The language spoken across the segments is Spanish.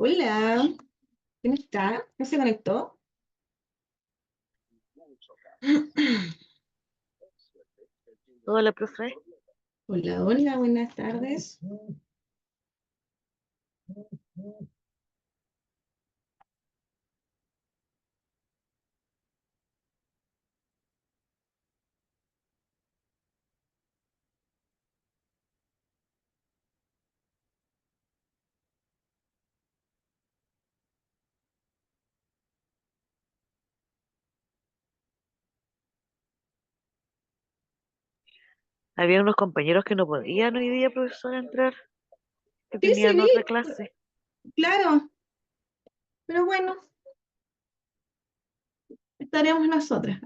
Hola, ¿quién está? ¿No se conectó? Hola, profe. Hola, hola, buenas tardes. Había unos compañeros que no podían hoy día, profesor, entrar, que Sí, sí, tenían vi, otra clase. claro, pero bueno, estaremos nosotras.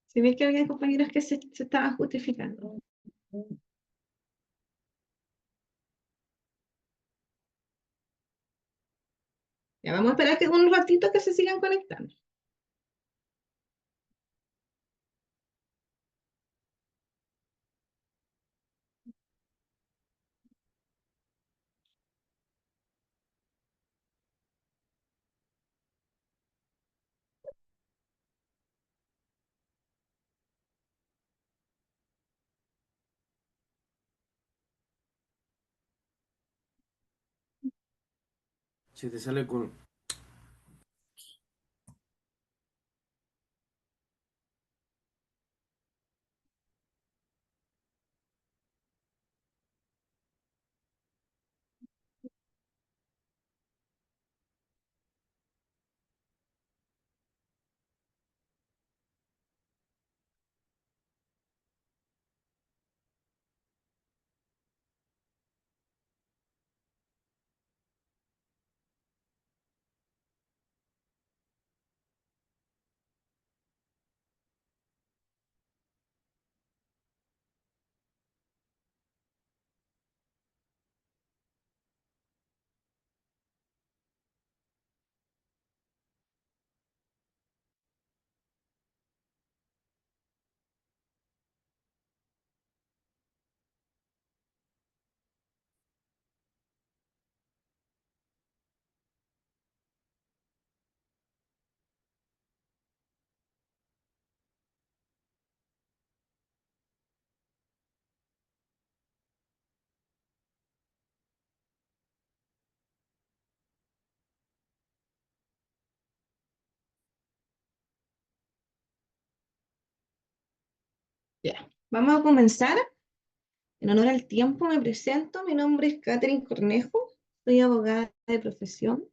Si vi que había compañeros que se estaban justificando. Ya vamos a esperar que un ratito que se sigan conectando. Si te sale con... Ya, vamos a comenzar. En honor al tiempo me presento. Mi nombre es Catherine Cornejo. Soy abogada de profesión.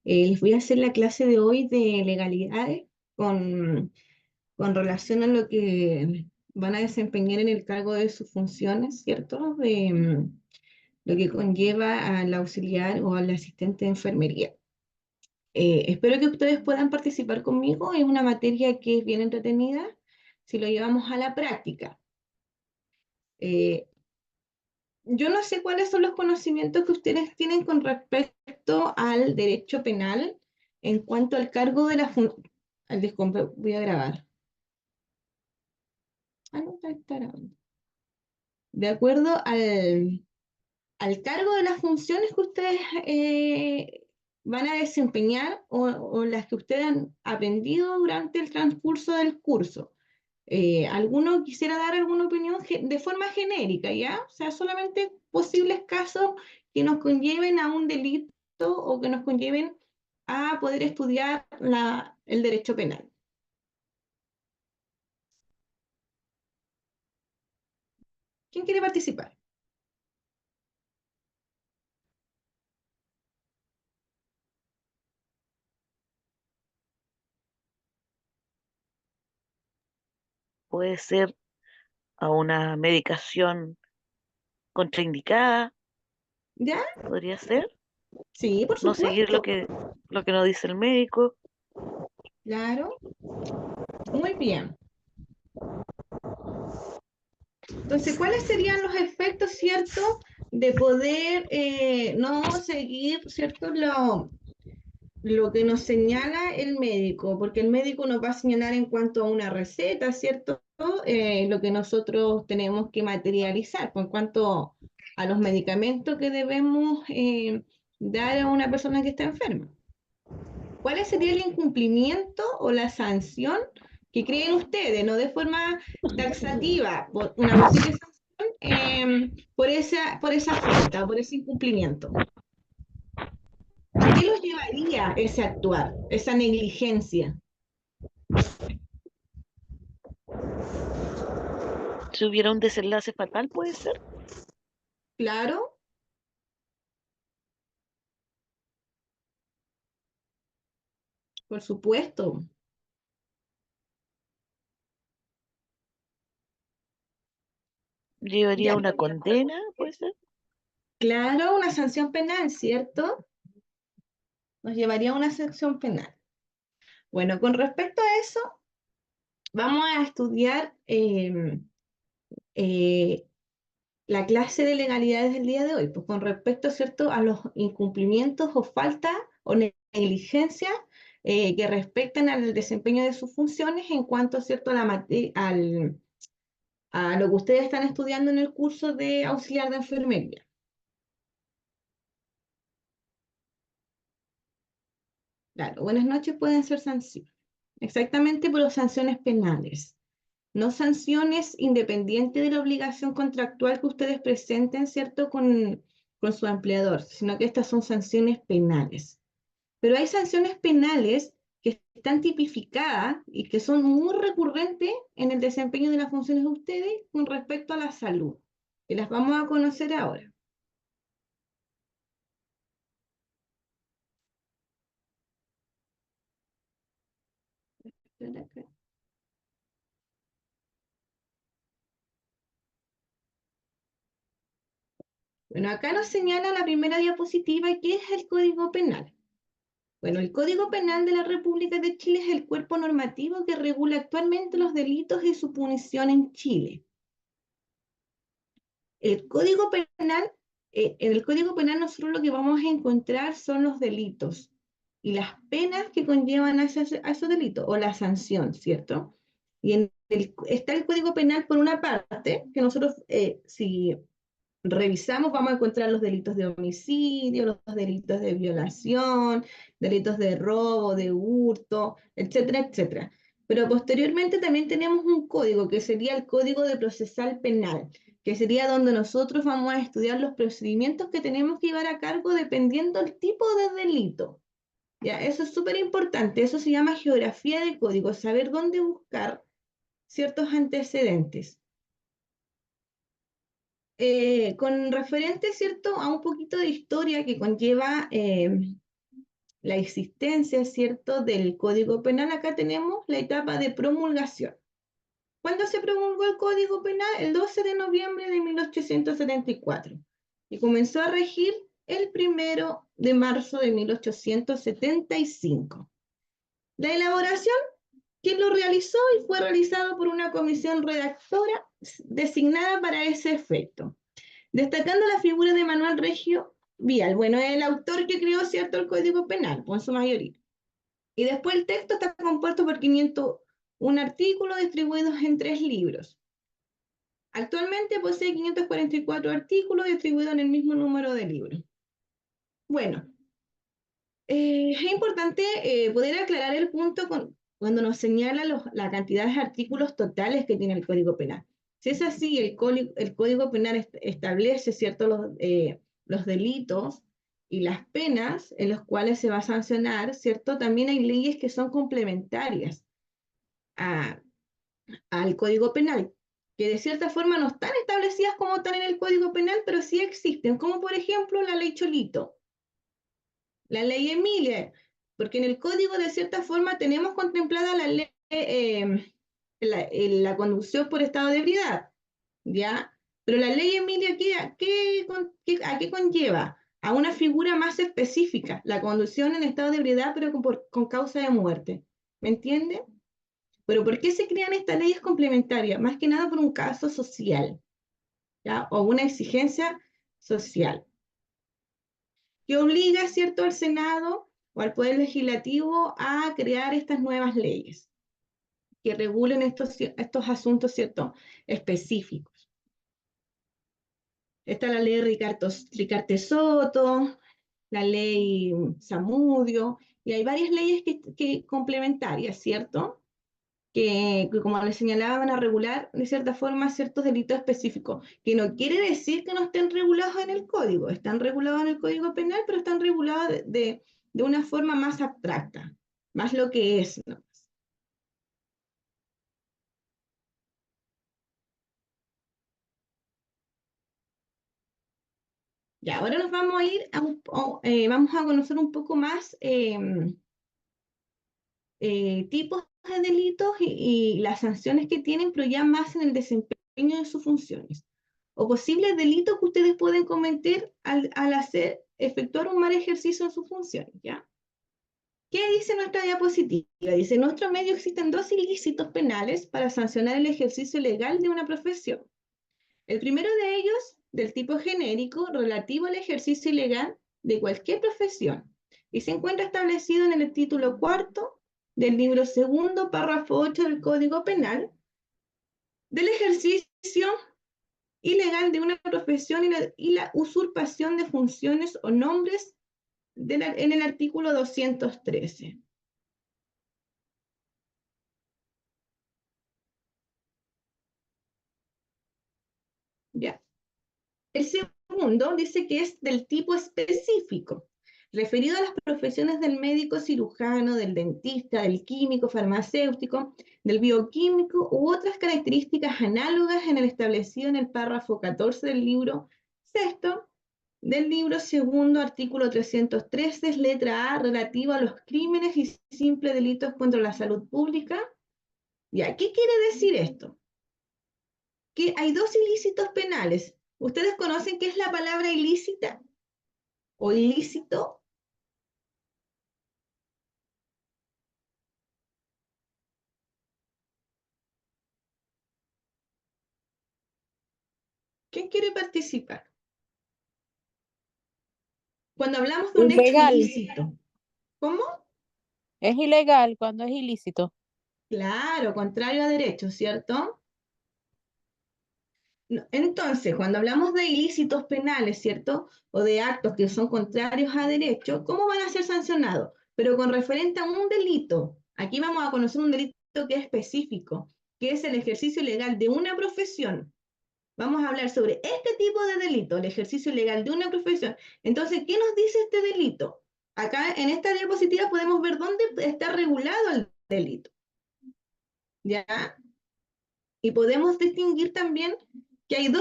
Les voy a hacer la clase de hoy de legalidades con con relación a lo que van a desempeñar en el cargo de sus funciones, ¿cierto? De lo que conlleva al auxiliar o al asistente de enfermería. Espero que ustedes puedan participar conmigo. Es una materia que es bien entretenida si lo llevamos a la práctica. Eh, yo no sé cuáles son los conocimientos que ustedes tienen con respecto al derecho penal en cuanto al cargo de la función. Voy a grabar. Ah, no, está grabando. De acuerdo al cargo de las funciones que ustedes van a desempeñar o las que ustedes han aprendido durante el transcurso del curso. ¿Alguno quisiera dar alguna opinión de forma genérica, ya? O sea, solamente posibles casos que nos conlleven a un delito o que nos conlleven a poder estudiar el derecho penal. ¿Quién quiere participar? Puede ser a una medicación contraindicada, ¿Ya? podría ser. Sí, por No seguir supuesto. lo que nos dice el médico. Claro. Muy bien. Entonces, ¿cuáles serían los efectos, cierto, de poder no seguir, cierto, lo que nos señala el médico? Porque el médico nos va a señalar en cuanto a una receta, ¿cierto? Lo que nosotros tenemos que materializar, por cuanto a los medicamentos que debemos dar a una persona que está enferma. ¿Cuál sería el incumplimiento o la sanción que creen ustedes, no de forma taxativa, una posible sanción por esa falta, por ese incumplimiento? ¿A qué los llevaría ese actuar, esa negligencia? Si hubiera un desenlace fatal, puede ser. Claro, por supuesto. Llevaría Ya, una condena, puede ser. claro, una sanción penal, ¿cierto? Nos llevaría a una sanción penal. Bueno, con respecto a eso, vamos a estudiar eh, la clase de legalidades del día de hoy, pues con respecto, ¿cierto?, a los incumplimientos o faltas o negligencias que respectan al desempeño de sus funciones en cuanto, ¿cierto?, a, a lo que ustedes están estudiando en el curso de auxiliar de enfermería. Claro, buenas noches pueden ser sanciones. Exactamente, pero sanciones penales. No sanciones independientes de la obligación contractual que ustedes presenten, ¿cierto?, con su empleador, sino que estas son sanciones penales. Pero hay sanciones penales que están tipificadas y que son muy recurrentes en el desempeño de las funciones de ustedes con respecto a la salud, que las vamos a conocer ahora. Bueno, acá nos señala la primera diapositiva qué es el Código Penal. Bueno, el Código Penal de la República de Chile es el cuerpo normativo que regula actualmente los delitos y su punición en Chile. El Código Penal, en el Código Penal nosotros lo que vamos a encontrar son los delitos y las penas que conllevan a esos delitos, o la sanción, ¿cierto? Y está el Código Penal por una parte, que nosotros, si revisamos, vamos a encontrar los delitos de homicidio, los delitos de violación, delitos de robo, de hurto, etcétera, etcétera. Pero posteriormente también tenemos un código que sería el Código de Procesal Penal, que sería donde nosotros vamos a estudiar los procedimientos que tenemos que llevar a cargo dependiendo del tipo de delito. ¿Ya? Eso es súper importante, eso se llama geografía de código, saber dónde buscar ciertos antecedentes. Con referente, ¿cierto?, a un poquito de historia que conlleva la existencia, ¿cierto?, del Código Penal, acá tenemos la etapa de promulgación. ¿Cuándo se promulgó el Código Penal? El 12 de noviembre de 1874 y comenzó a regir el 1 de marzo de 1875. La elaboración, ¿quién lo realizó? Y fue realizado por una comisión redactora designada para ese efecto, destacando la figura de Manuel Regio Vial. Bueno, es el autor que creó, ¿cierto?, el Código Penal, por su mayoría. Y después el texto está compuesto por 501 artículos distribuidos en 3 libros. Actualmente posee 544 artículos distribuidos en el mismo número de libros. Bueno, es importante poder aclarar el punto cuando nos señala la cantidad de artículos totales que tiene el Código Penal. Si es así, el Código Penal establece, ¿cierto?, los delitos y las penas en los cuales se va a sancionar, ¿cierto? También hay leyes que son complementarias al Código Penal, que de cierta forma no están establecidas como tal en el Código Penal, pero sí existen, como por ejemplo la ley Cholito, la ley Emilia, porque en el código de cierta forma tenemos contemplada la ley, la conducción por estado de ebriedad, ¿ya? Pero la ley Emilia, ¿a qué conlleva? A una figura más específica, la conducción en estado de ebriedad, pero con causa de muerte. ¿Me entiende? Pero ¿por qué se crean estas leyes complementarias? Más que nada por un caso social, ¿ya? O una exigencia social que obliga, ¿cierto?, al Senado o al Poder Legislativo a crear estas nuevas leyes que regulen estos asuntos, ¿cierto?, específicos. Está la ley Ricarte Soto, la ley Zamudio, y hay varias leyes que complementarias, ¿cierto? Que, como les señalaba, van a regular de cierta forma ciertos delitos específicos, que no quiere decir que no estén regulados en el código, están regulados en el código penal, pero están regulados de una forma más abstracta, más lo que es, ¿no? Ya, ahora nos vamos a ir vamos a conocer un poco más tipos de delitos y las sanciones que tienen, pero ya más en el desempeño de sus funciones. O posibles delitos que ustedes pueden cometer al efectuar un mal ejercicio en sus funciones, ¿ya? ¿Qué dice nuestra diapositiva? Dice, en nuestro medio existen dos ilícitos penales para sancionar el ejercicio legal de una profesión. El primero de ellos, del tipo genérico, relativo al ejercicio ilegal de cualquier profesión, y se encuentra establecido en el título cuarto del libro segundo, párrafo 8 del Código Penal, del ejercicio ilegal de una profesión y la usurpación de funciones o nombres en el artículo 213. Ya. El segundo dice que es del tipo específico, referido a las profesiones del médico cirujano, del dentista, del químico farmacéutico, del bioquímico u otras características análogas en el establecido en el párrafo 14 del libro sexto del libro segundo, artículo 313, letra A, relativo a los crímenes y simples delitos contra la salud pública. ¿Ya? ¿Qué quiere decir esto? Que hay dos ilícitos penales. ¿Ustedes conocen qué es la palabra ilícita o ilícito? ¿Quién quiere participar? Cuando hablamos de un hecho Ilegal. ilícito, ¿cómo? Es ilegal cuando es ilícito. Claro, contrario a derecho, ¿cierto? No, entonces, cuando hablamos de ilícitos penales, ¿cierto? O de actos que son contrarios a derecho, ¿cómo van a ser sancionados? Pero con referente a un delito. Aquí vamos a conocer un delito que es específico, que es el ejercicio ilegal de una profesión. Vamos a hablar sobre este tipo de delito, el ejercicio ilegal de una profesión. Entonces, ¿qué nos dice este delito? Acá en esta diapositiva podemos ver dónde está regulado el delito. ¿Ya? Y podemos distinguir también que hay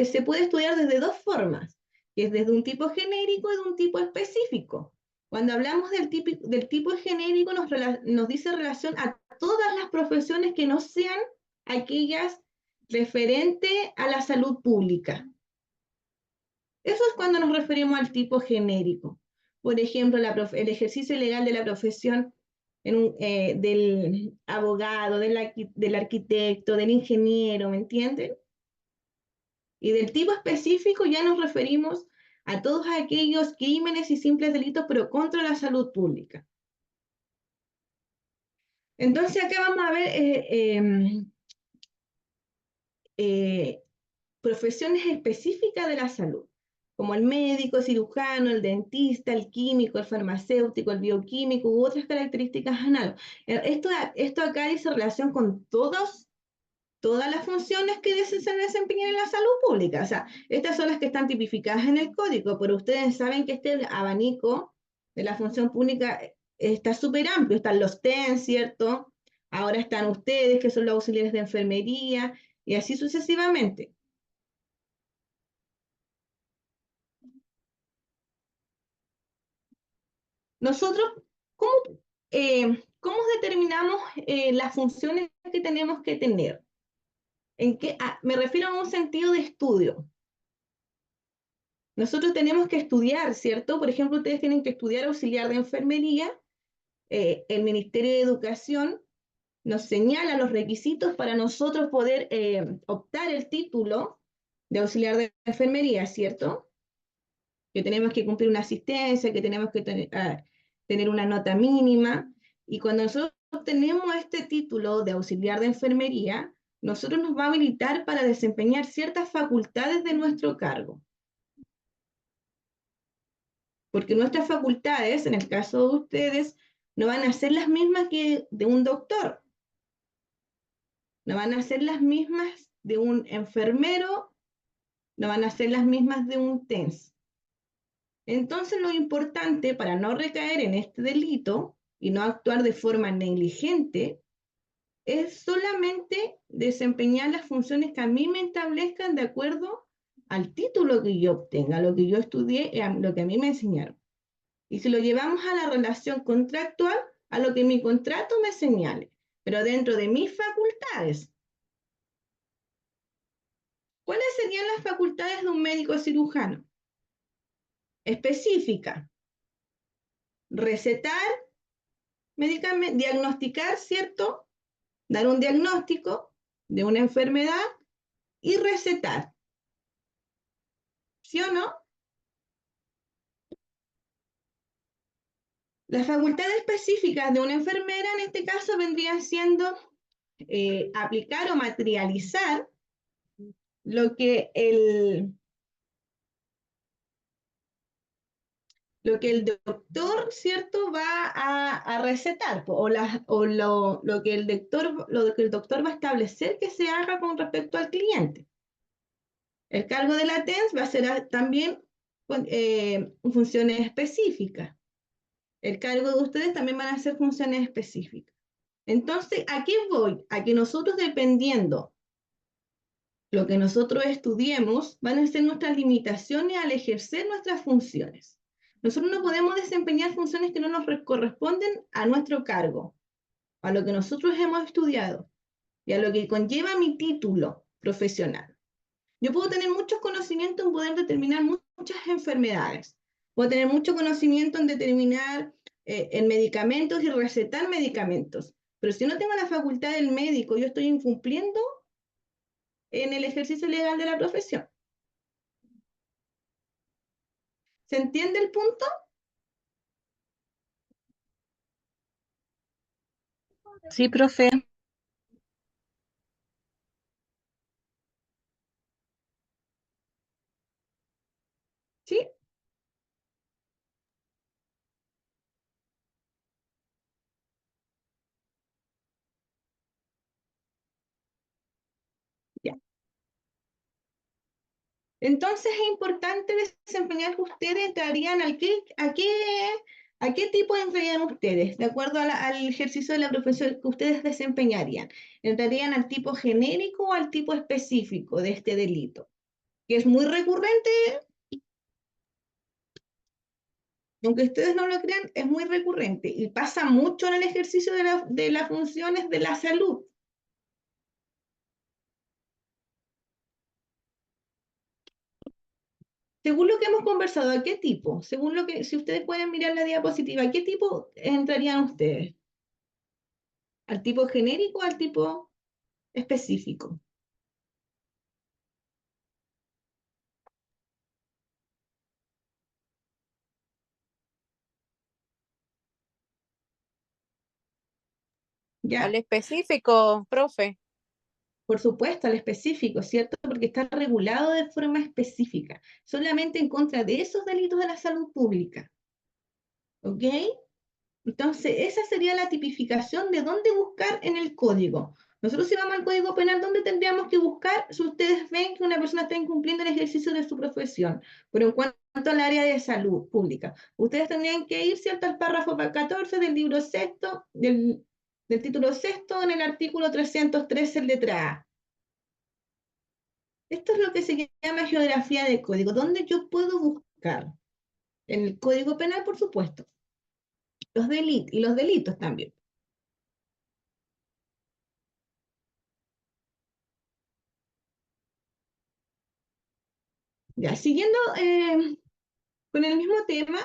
se puede estudiar desde dos formas, que es desde un tipo genérico y de un tipo específico. Cuando hablamos del tipo genérico nos dice relación a todas las profesiones que no sean aquellas referentes a la salud pública. Eso es cuando nos referimos al tipo genérico. Por ejemplo, el ejercicio ilegal de la profesión del abogado, del arquitecto, del ingeniero, ¿me entienden? Y del tipo específico ya nos referimos a todos aquellos crímenes y simples delitos, pero contra la salud pública. Entonces acá vamos a ver profesiones específicas de la salud, como el médico, cirujano, el dentista, el químico, el farmacéutico, el bioquímico u otras características análogas. Esto acá dice relación con todas las funciones que se desempeñan en la salud pública. O sea, estas son las que están tipificadas en el código, pero ustedes saben que este abanico de la función pública está súper amplio. Están los TEN, ¿cierto? Ahora están ustedes, que son los auxiliares de enfermería, y así sucesivamente. Nosotros, ¿cómo, cómo determinamos las funciones que tenemos que tener? Me refiero a un sentido de estudio. Nosotros tenemos que estudiar, ¿cierto? Por ejemplo, ustedes tienen que estudiar auxiliar de enfermería. El Ministerio de Educación nos señala los requisitos para nosotros poder optar el título de auxiliar de enfermería, ¿cierto? Que tenemos que cumplir una asistencia, que tenemos que tener una nota mínima. Y cuando nosotros obtenemos este título de auxiliar de enfermería, nosotros nos va a habilitar para desempeñar ciertas facultades de nuestro cargo. Porque nuestras facultades, en el caso de ustedes, no van a ser las mismas que de un doctor. No van a ser las mismas de un enfermero, no van a ser las mismas de un TENS. Entonces, lo importante para no recaer en este delito y no actuar de forma negligente es solamente desempeñar las funciones que a mí me establezcan de acuerdo al título que yo obtenga, lo que yo estudié, lo que a mí me enseñaron. Y si lo llevamos a la relación contractual, a lo que mi contrato me señale, pero dentro de mis facultades. ¿Cuáles serían las facultades de un médico cirujano? Específica. Recetar medicamentos, diagnosticar, ¿cierto? Dar un diagnóstico de una enfermedad y recetar. ¿Sí o no? Las facultades específicas de una enfermera en este caso vendrían siendo aplicar o materializar lo que el doctor, ¿cierto?, va a recetar, lo que el doctor va a establecer que se haga con respecto al cliente. El cargo de la TENS va a ser también funciones específicas. El cargo de ustedes también van a ser funciones específicas. Entonces, ¿a qué voy? A que nosotros, dependiendo lo que nosotros estudiemos, van a ser nuestras limitaciones al ejercer nuestras funciones. Nosotros no podemos desempeñar funciones que no nos corresponden a nuestro cargo, a lo que nosotros hemos estudiado y a lo que conlleva mi título profesional. Yo puedo tener muchos conocimientos en poder determinar muchas enfermedades. Puedo tener mucho conocimiento en determinar en medicamentos y recetar medicamentos. Pero si no tengo la facultad del médico, yo estoy incumpliendo en el ejercicio legal de la profesión. ¿Se entiende el punto? Sí, profe. ¿Sí? Ya. Entonces es importante desempeñar que ustedes entrarían a qué tipo entrarían ustedes, de acuerdo al ejercicio de la profesión que ustedes desempeñarían. ¿Entrarían al tipo genérico o al tipo específico de este delito? Que es muy recurrente, aunque ustedes no lo crean, es muy recurrente y pasa mucho en el ejercicio de las funciones de la salud. Según lo que hemos conversado, ¿a qué tipo? Según lo que, si ustedes pueden mirar la diapositiva, ¿a qué tipo entrarían ustedes? ¿Al tipo genérico o al tipo específico? Al Ya, específico, profe. por supuesto, al específico, ¿cierto? Porque está regulado de forma específica, solamente en contra de esos delitos de la salud pública. ¿Ok? Entonces, esa sería la tipificación de dónde buscar en el código. Nosotros si vamos al Código Penal, ¿dónde tendríamos que buscar si ustedes ven que una persona está incumpliendo el ejercicio de su profesión? Pero en cuanto al área de salud pública, ustedes tendrían que ir, ¿cierto?, al párrafo 14 del libro sexto, del título sexto, en el artículo 313, letra A. Esto es lo que se llama geografía del código, ¿dónde yo puedo buscar? En el Código Penal, por supuesto. Los delitos y los delitos también. Ya, siguiendo con el mismo tema,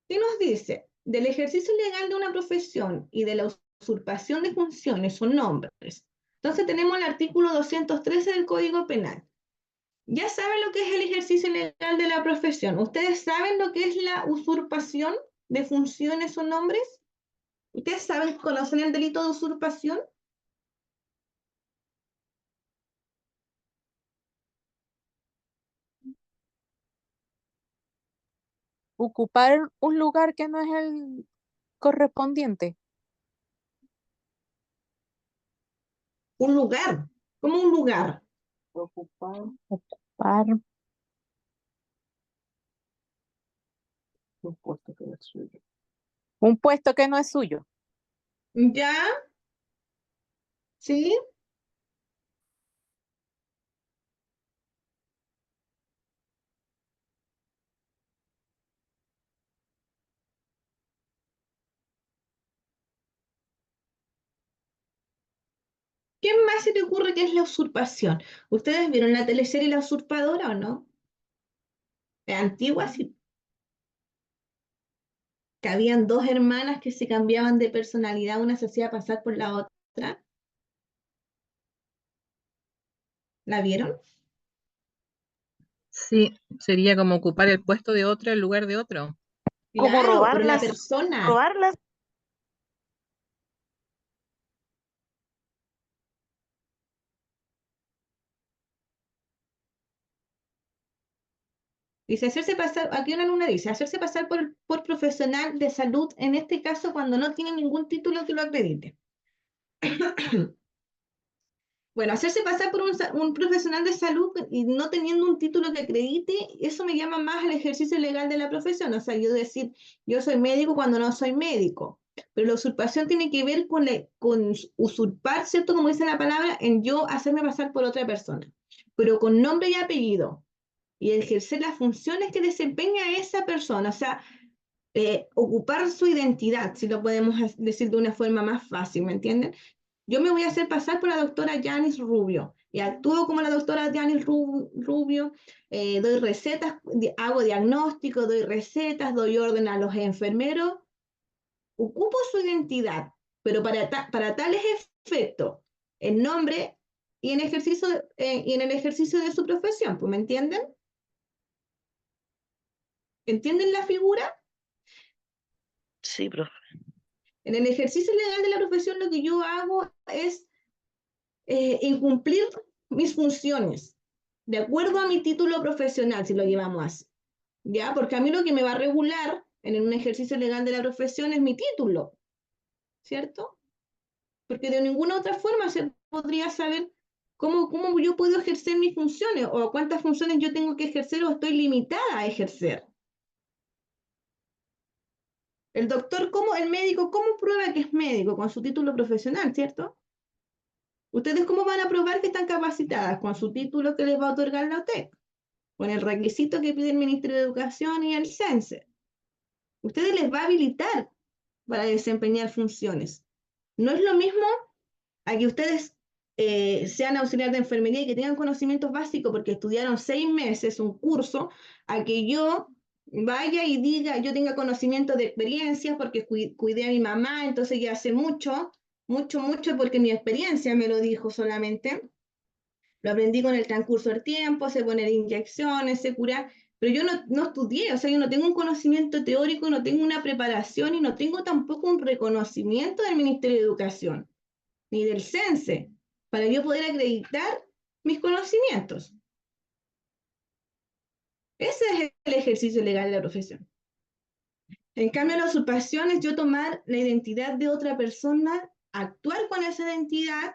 ¿qué nos dice? Del ejercicio legal de una profesión y de la usurpación de funciones o nombres. Entonces tenemos el artículo 213 del Código Penal. Ya saben lo que es el ejercicio legal de la profesión. ¿Ustedes saben lo que es la usurpación de funciones o nombres? ¿Ustedes saben, conocen el delito de usurpación? ocupar un lugar que no es el correspondiente. Un lugar, como un lugar. Ocupar un puesto que no es suyo. ¿Ya? ¿Sí? ¿Qué más se te ocurre que es la usurpación? ¿Ustedes vieron la teleserie La Usurpadora o no? Es antigua, sí. Que habían dos hermanas que se cambiaban de personalidad, una se hacía pasar por la otra. ¿La vieron? Sí, sería como ocupar el puesto de otro en lugar de otro. Como Claro, pero la robarlas, persona. robarlas. Dice, hacerse pasar, aquí una alumna dice, hacerse pasar por profesional de salud, en este caso cuando no tiene ningún título que lo acredite. Bueno, hacerse pasar por un profesional de salud y no teniendo un título que acredite, eso me llama más al ejercicio legal de la profesión. O sea, yo decir, yo soy médico cuando no soy médico. Pero la usurpación tiene que ver con usurpar, ¿cierto? Como dice la palabra, en yo hacerme pasar por otra persona. Pero con nombre y apellido. Y ejercer las funciones que desempeña esa persona. O sea, ocupar su identidad, si lo podemos decir de una forma más fácil, ¿me entienden? Yo me voy a hacer pasar por la doctora Janis Rubio y actúo como la doctora Janis Rubio, doy recetas, hago diagnóstico, doy recetas, doy orden a los enfermeros, ocupo su identidad, pero para tales efectos, en nombre y en el ejercicio de su profesión, ¿pues me entienden? ¿Entienden la figura? Sí, profe. En el ejercicio legal de la profesión lo que yo hago es incumplir mis funciones de acuerdo a mi título profesional, si lo llevamos así. ¿Ya? Porque a mí lo que me va a regular en un ejercicio legal de la profesión es mi título, ¿cierto? Porque de ninguna otra forma se podría saber cómo yo puedo ejercer mis funciones o cuántas funciones yo tengo que ejercer o estoy limitada a ejercer. El doctor, el médico, ¿cómo prueba que es médico? Con su título profesional, ¿cierto? ¿Ustedes cómo van a probar que están capacitadas? Con su título que les va a otorgar la UTEC, con el requisito que pide el Ministerio de Educación y el CENSE. Ustedes les va a habilitar para desempeñar funciones. No es lo mismo a que ustedes sean auxiliar de enfermería y que tengan conocimientos básicos porque estudiaron 6 meses un curso, a que yo vaya y diga, yo tenga conocimiento de experiencias porque cuidé a mi mamá, entonces ya hace mucho, mucho, mucho porque mi experiencia me lo dijo solamente. Lo aprendí con el transcurso del tiempo, sé poner inyecciones, sé curar, pero yo no estudié, o sea, yo no tengo un conocimiento teórico, no tengo una preparación y no tengo tampoco un reconocimiento del Ministerio de Educación ni del CENSE para yo poder acreditar mis conocimientos. Ese es el ejercicio legal de la profesión. En cambio, la usurpación es yo tomar la identidad de otra persona, actuar con esa identidad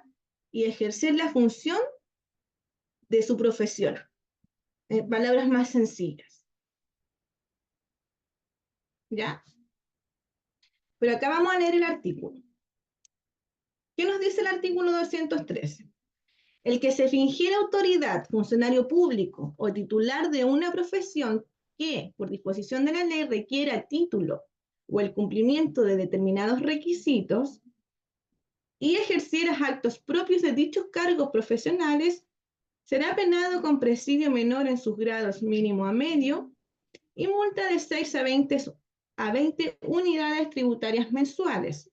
y ejercer la función de su profesión. En palabras más sencillas. ¿Ya? Pero acá vamos a leer el artículo. ¿Qué nos dice el artículo 213? El que se fingiera autoridad, funcionario público o titular de una profesión que, por disposición de la ley, requiera título o el cumplimiento de determinados requisitos y ejerciera actos propios de dichos cargos profesionales, será penado con presidio menor en sus grados mínimo a medio y multa de 6 a 20 unidades tributarias mensuales.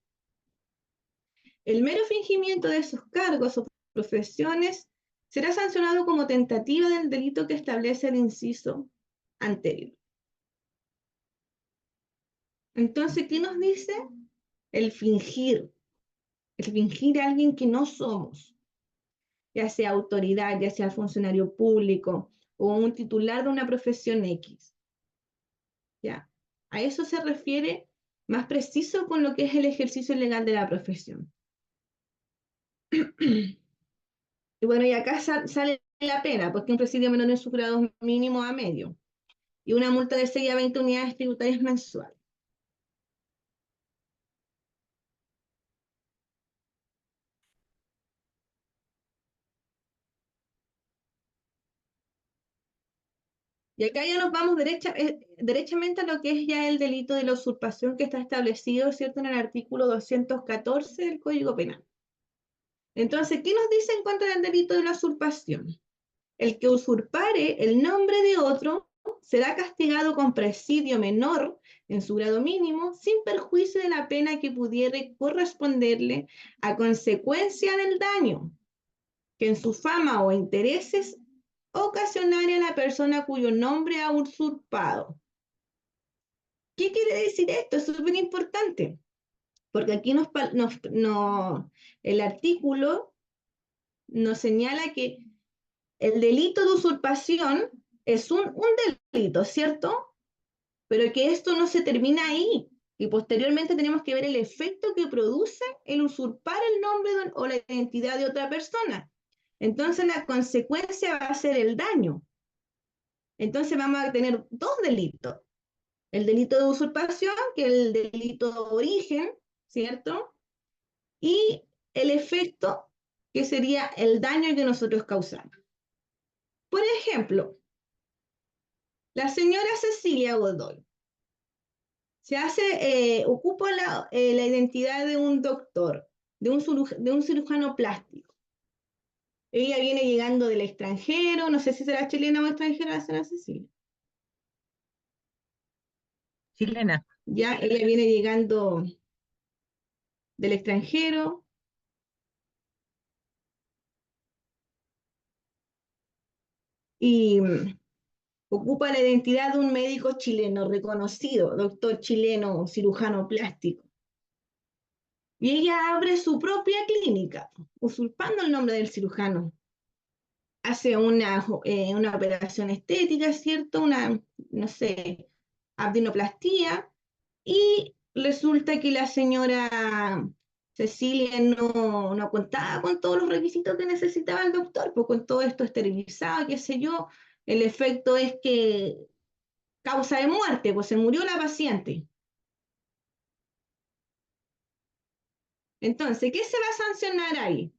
El mero fingimiento de esos cargos o profesiones será sancionado como tentativa del delito que establece el inciso anterior. Entonces, ¿qué nos dice? El fingir a alguien que no somos, ya sea autoridad, ya sea funcionario público o un titular de una profesión X. ¿Ya? A eso se refiere más preciso con lo que es el ejercicio legal de la profesión. Y bueno, y acá sale la pena, porque un presidio menor en su grado mínimo a medio, y una multa de 6 a 20 unidades tributarias mensuales. Y acá ya nos vamos derechamente a lo que es ya el delito de la usurpación que está establecido, ¿cierto?, en el artículo 214 del Código Penal. Entonces, ¿qué nos dice en contra del delito de la usurpación? El que usurpare el nombre de otro será castigado con presidio menor en su grado mínimo, sin perjuicio de la pena que pudiera corresponderle a consecuencia del daño que en su fama o intereses ocasionare a la persona cuyo nombre ha usurpado. ¿Qué quiere decir esto? Es súper importante, porque aquí el artículo nos señala que el delito de usurpación es un delito, ¿cierto? Pero que esto no se termina ahí. Y posteriormente tenemos que ver el efecto que produce el usurpar el nombre o la identidad de otra persona. Entonces la consecuencia va a ser el daño. Entonces vamos a tener dos delitos. El delito de usurpación, que es el delito de origen, ¿cierto? Y el efecto, que sería el daño que nosotros causamos. Por ejemplo, la señora Cecilia Godoy ocupa la identidad de un doctor, de un cirujano plástico. Ella viene llegando del extranjero, no sé si será chilena o extranjera la señora Cecilia. Chilena. Ya, ella viene llegando del extranjero y ocupa la identidad de un médico chileno reconocido, doctor chileno, cirujano plástico. Y ella abre su propia clínica, usurpando el nombre del cirujano. Hace una operación estética, ¿cierto? No sé, abdominoplastia, y resulta que la señora Cecilia no contaba con todos los requisitos que necesitaba el doctor, pues con todo esto esterilizado, qué sé yo. El efecto es que causa de muerte, pues se murió la paciente. Entonces, ¿qué se va a sancionar ahí?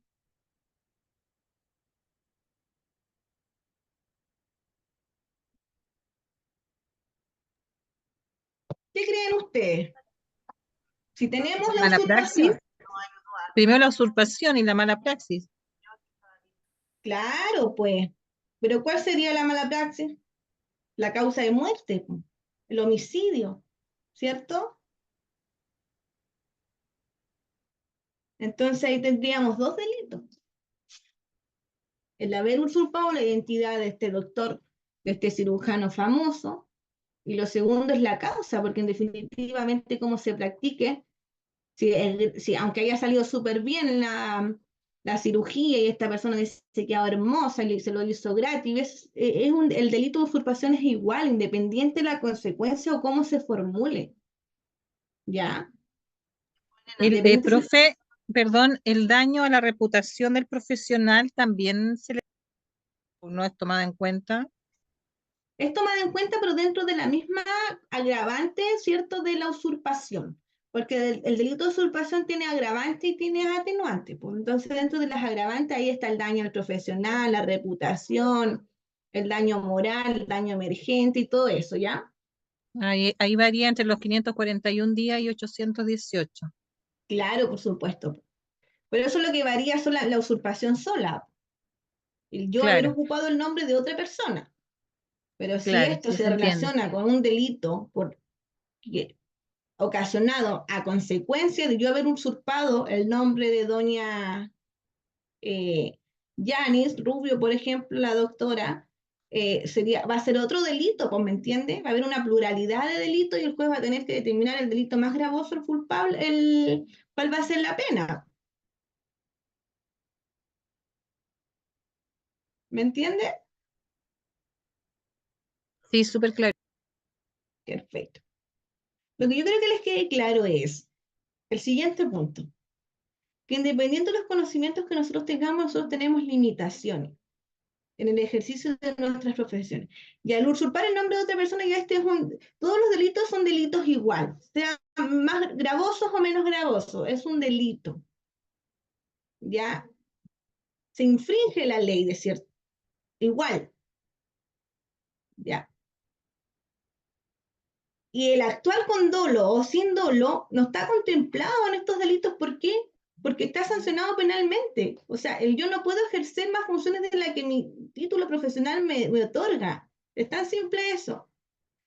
¿Qué creen ustedes? Si tenemos la Mala praxis. usurpación, Primero la usurpación y la mala praxis. claro, pues, pero ¿cuál sería la mala praxis? La causa de muerte, pues, el homicidio, ¿cierto? Entonces ahí tendríamos dos delitos. El haber usurpado la identidad de este doctor, de este cirujano famoso, y lo segundo es la causa, porque en definitivamente cómo se practique, si aunque haya salido súper bien la cirugía y esta persona se quedó hermosa y se lo hizo gratis, el delito de usurpación es igual, independiente de la consecuencia o cómo se formule. ¿Ya? Independiente Profe, perdón, el daño a la reputación del profesional también no es tomado en cuenta. es tomada en cuenta, pero dentro de la misma agravante, ¿cierto?, de la usurpación, porque el delito de usurpación tiene agravante y tiene atenuante, pues entonces dentro de las agravantes ahí está el daño al profesional, la reputación, el daño moral, el daño emergente y todo eso, ¿ya? Ahí varía entre los 541 días y 818. Claro, por supuesto. Pero eso es lo que varía son la usurpación sola, el yo haber Claro, ocupado el nombre de otra persona. Pero si claro, esto sí se se entiende. relaciona con un delito ocasionado a consecuencia de yo haber usurpado el nombre de doña Yanis Rubio, por ejemplo, la doctora, va a ser otro delito, pues, ¿me entiende? Va a haber una pluralidad de delitos y el juez va a tener que determinar el delito más gravoso, el culpable, cuál va a ser la pena. ¿Me entiende? Sí, súper claro. Perfecto. Lo que yo creo que les quede claro es el siguiente punto, que independiente de los conocimientos que nosotros tengamos, nosotros tenemos limitaciones en el ejercicio de nuestras profesiones. Y al usurpar el nombre de otra persona, ya todos los delitos son delitos igual, sean más gravosos o menos gravosos, es un delito. Ya se infringe la ley de cierto, igual. Ya. Y el actuar con dolo o sin dolo no está contemplado en estos delitos. ¿Por qué? Porque está sancionado penalmente. O sea, yo no puedo ejercer más funciones de las que mi título profesional me otorga. Es tan simple eso.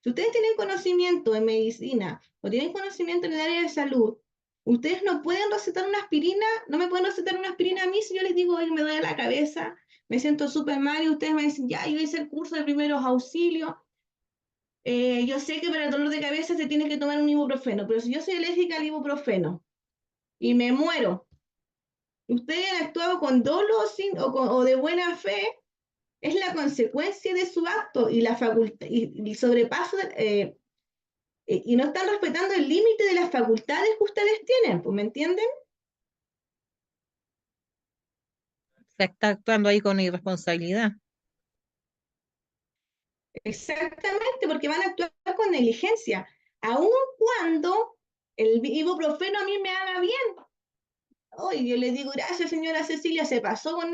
Si ustedes tienen conocimiento en medicina o tienen conocimiento en el área de salud, ustedes no pueden recetar una aspirina, no me pueden recetar una aspirina a mí si yo les digo, oye, me duele la cabeza, me siento súper mal y ustedes me dicen, ya, yo hice el curso de primeros auxilios, yo sé que para el dolor de cabeza se tiene que tomar un ibuprofeno, pero si yo soy alérgica al ibuprofeno y me muero, ustedes han actuado con dolo o de buena fe, es la consecuencia de su acto y la facultad y el sobrepaso y no están respetando el límite de las facultades que ustedes tienen, pues, ¿me entienden? Se está actuando ahí con irresponsabilidad. Exactamente, porque van a actuar con negligencia, aun cuando el ibuprofeno a mí me haga bien. Hoy yo le digo, gracias señora Cecilia, se pasó con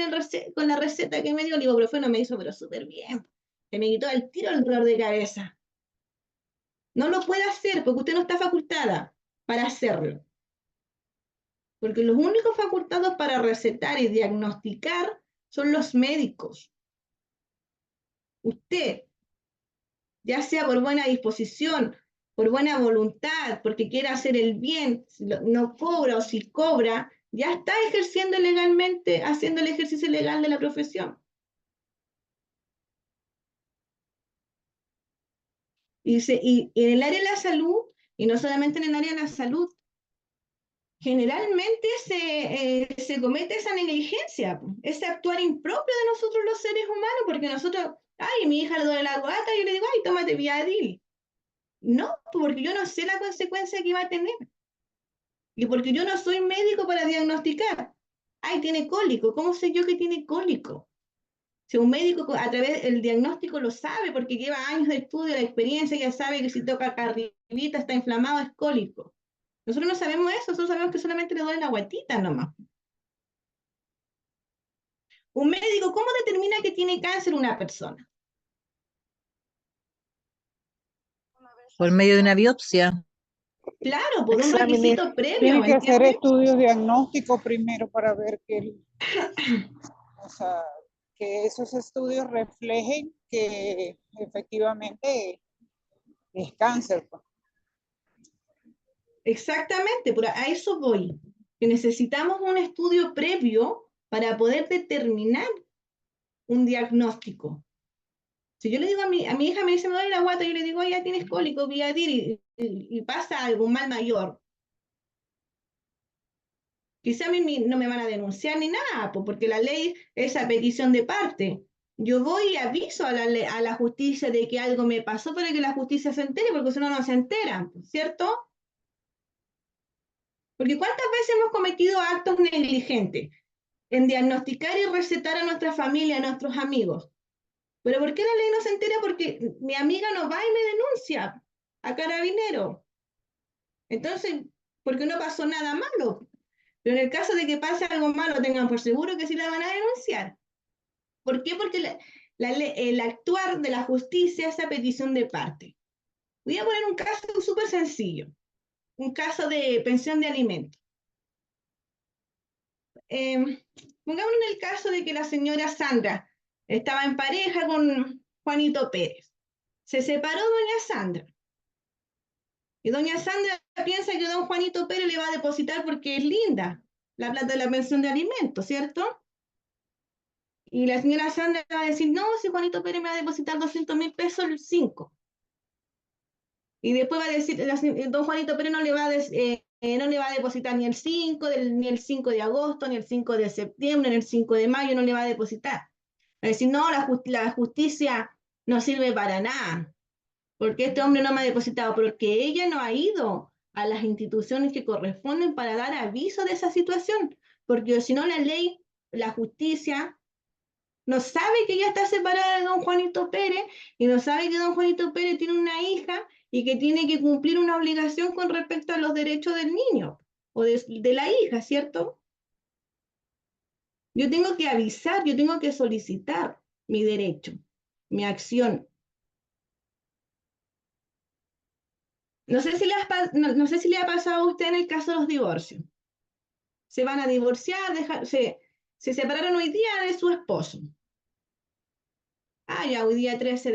la receta que me dio, el ibuprofeno me hizo pero súper bien. Se me quitó al tiro el dolor de cabeza. No lo puede hacer porque usted no está facultada para hacerlo. Porque los únicos facultados para recetar y diagnosticar son los médicos. Usted, ya sea por buena disposición, por buena voluntad, porque quiere hacer el bien, si no cobra o si cobra, ya está ejerciendo legalmente, haciendo el ejercicio legal de la profesión. Y en el área de la salud, y no solamente en el área de la salud, generalmente se comete esa negligencia, ese actuar impropio de nosotros los seres humanos, porque nosotros, ay, mi hija le duele la guata, y yo le digo, ay, tómate Viadil. No, porque yo no sé la consecuencia que va a tener. Y porque yo no soy médico para diagnosticar. Ay, tiene cólico. ¿Cómo sé yo que tiene cólico? Si un médico a través del diagnóstico lo sabe, porque lleva años de estudio, de experiencia, ya sabe que si toca acá arribita, está inflamado, es cólico. Nosotros no sabemos eso, nosotros sabemos que solamente le duele la guatita nomás. Un médico, ¿cómo determina que tiene cáncer una persona? Por medio de una biopsia. Claro, por un Exámenes. requisito previo, Tiene ¿me que hacer entiendes? estudios diagnósticos primero para ver o sea, que esos estudios reflejen que efectivamente es cáncer, pues. Exactamente, a eso voy. Que necesitamos un estudio previo para poder determinar un diagnóstico. Si yo le digo a mi hija, me dice, me duele la guata, yo le digo, ya tienes cólico, Viadir, y pasa algún mal mayor. Quizá a mí no me van a denunciar ni nada, porque la ley es a petición de parte. Yo voy y aviso a la justicia de que algo me pasó para que la justicia se entere, porque si no, no se enteran, ¿cierto? Porque ¿cuántas veces hemos cometido actos negligentes en diagnosticar y recetar a nuestra familia, a nuestros amigos? ¿Pero por qué la ley no se entera? Porque mi amiga no va y me denuncia a Carabinero. Entonces, porque no pasó nada malo. Pero en el caso de que pase algo malo, tengan por seguro que sí la van a denunciar. ¿Por qué? Porque el actuar de la justicia es a petición de parte. Voy a poner un caso súper sencillo, un caso de pensión de alimentos. Pongámonos en el caso de que la señora Sandra estaba en pareja con Juanito Pérez. Se separó doña Sandra. Y doña Sandra piensa que don Juanito Pérez le va a depositar porque es linda la plata de la pensión de alimentos, ¿cierto? Y la señora Sandra va a decir, no, si Juanito Pérez me va a depositar 200.000 pesos, el 5. Y después va a decir, don Juanito Pérez no le va a depositar ni el 5, ni el 5 de agosto, ni el 5 de septiembre, ni el 5 de mayo, no le va a depositar. Va a decir, no, la justicia no sirve para nada, ¿Por qué este hombre no me ha depositado? Porque ella no ha ido a las instituciones que corresponden para dar aviso de esa situación. Porque si no, la ley, la justicia, no sabe que ella está separada de don Juanito Pérez y no sabe que don Juanito Pérez tiene una hija y que tiene que cumplir una obligación con respecto a los derechos del niño o de la hija, ¿cierto? Yo tengo que avisar, yo tengo que solicitar mi derecho, mi acción. No sé si le ha pasado a usted en el caso de los divorcios. Se van a divorciar, se separaron hoy día de su esposo. Ah, ya hoy día 13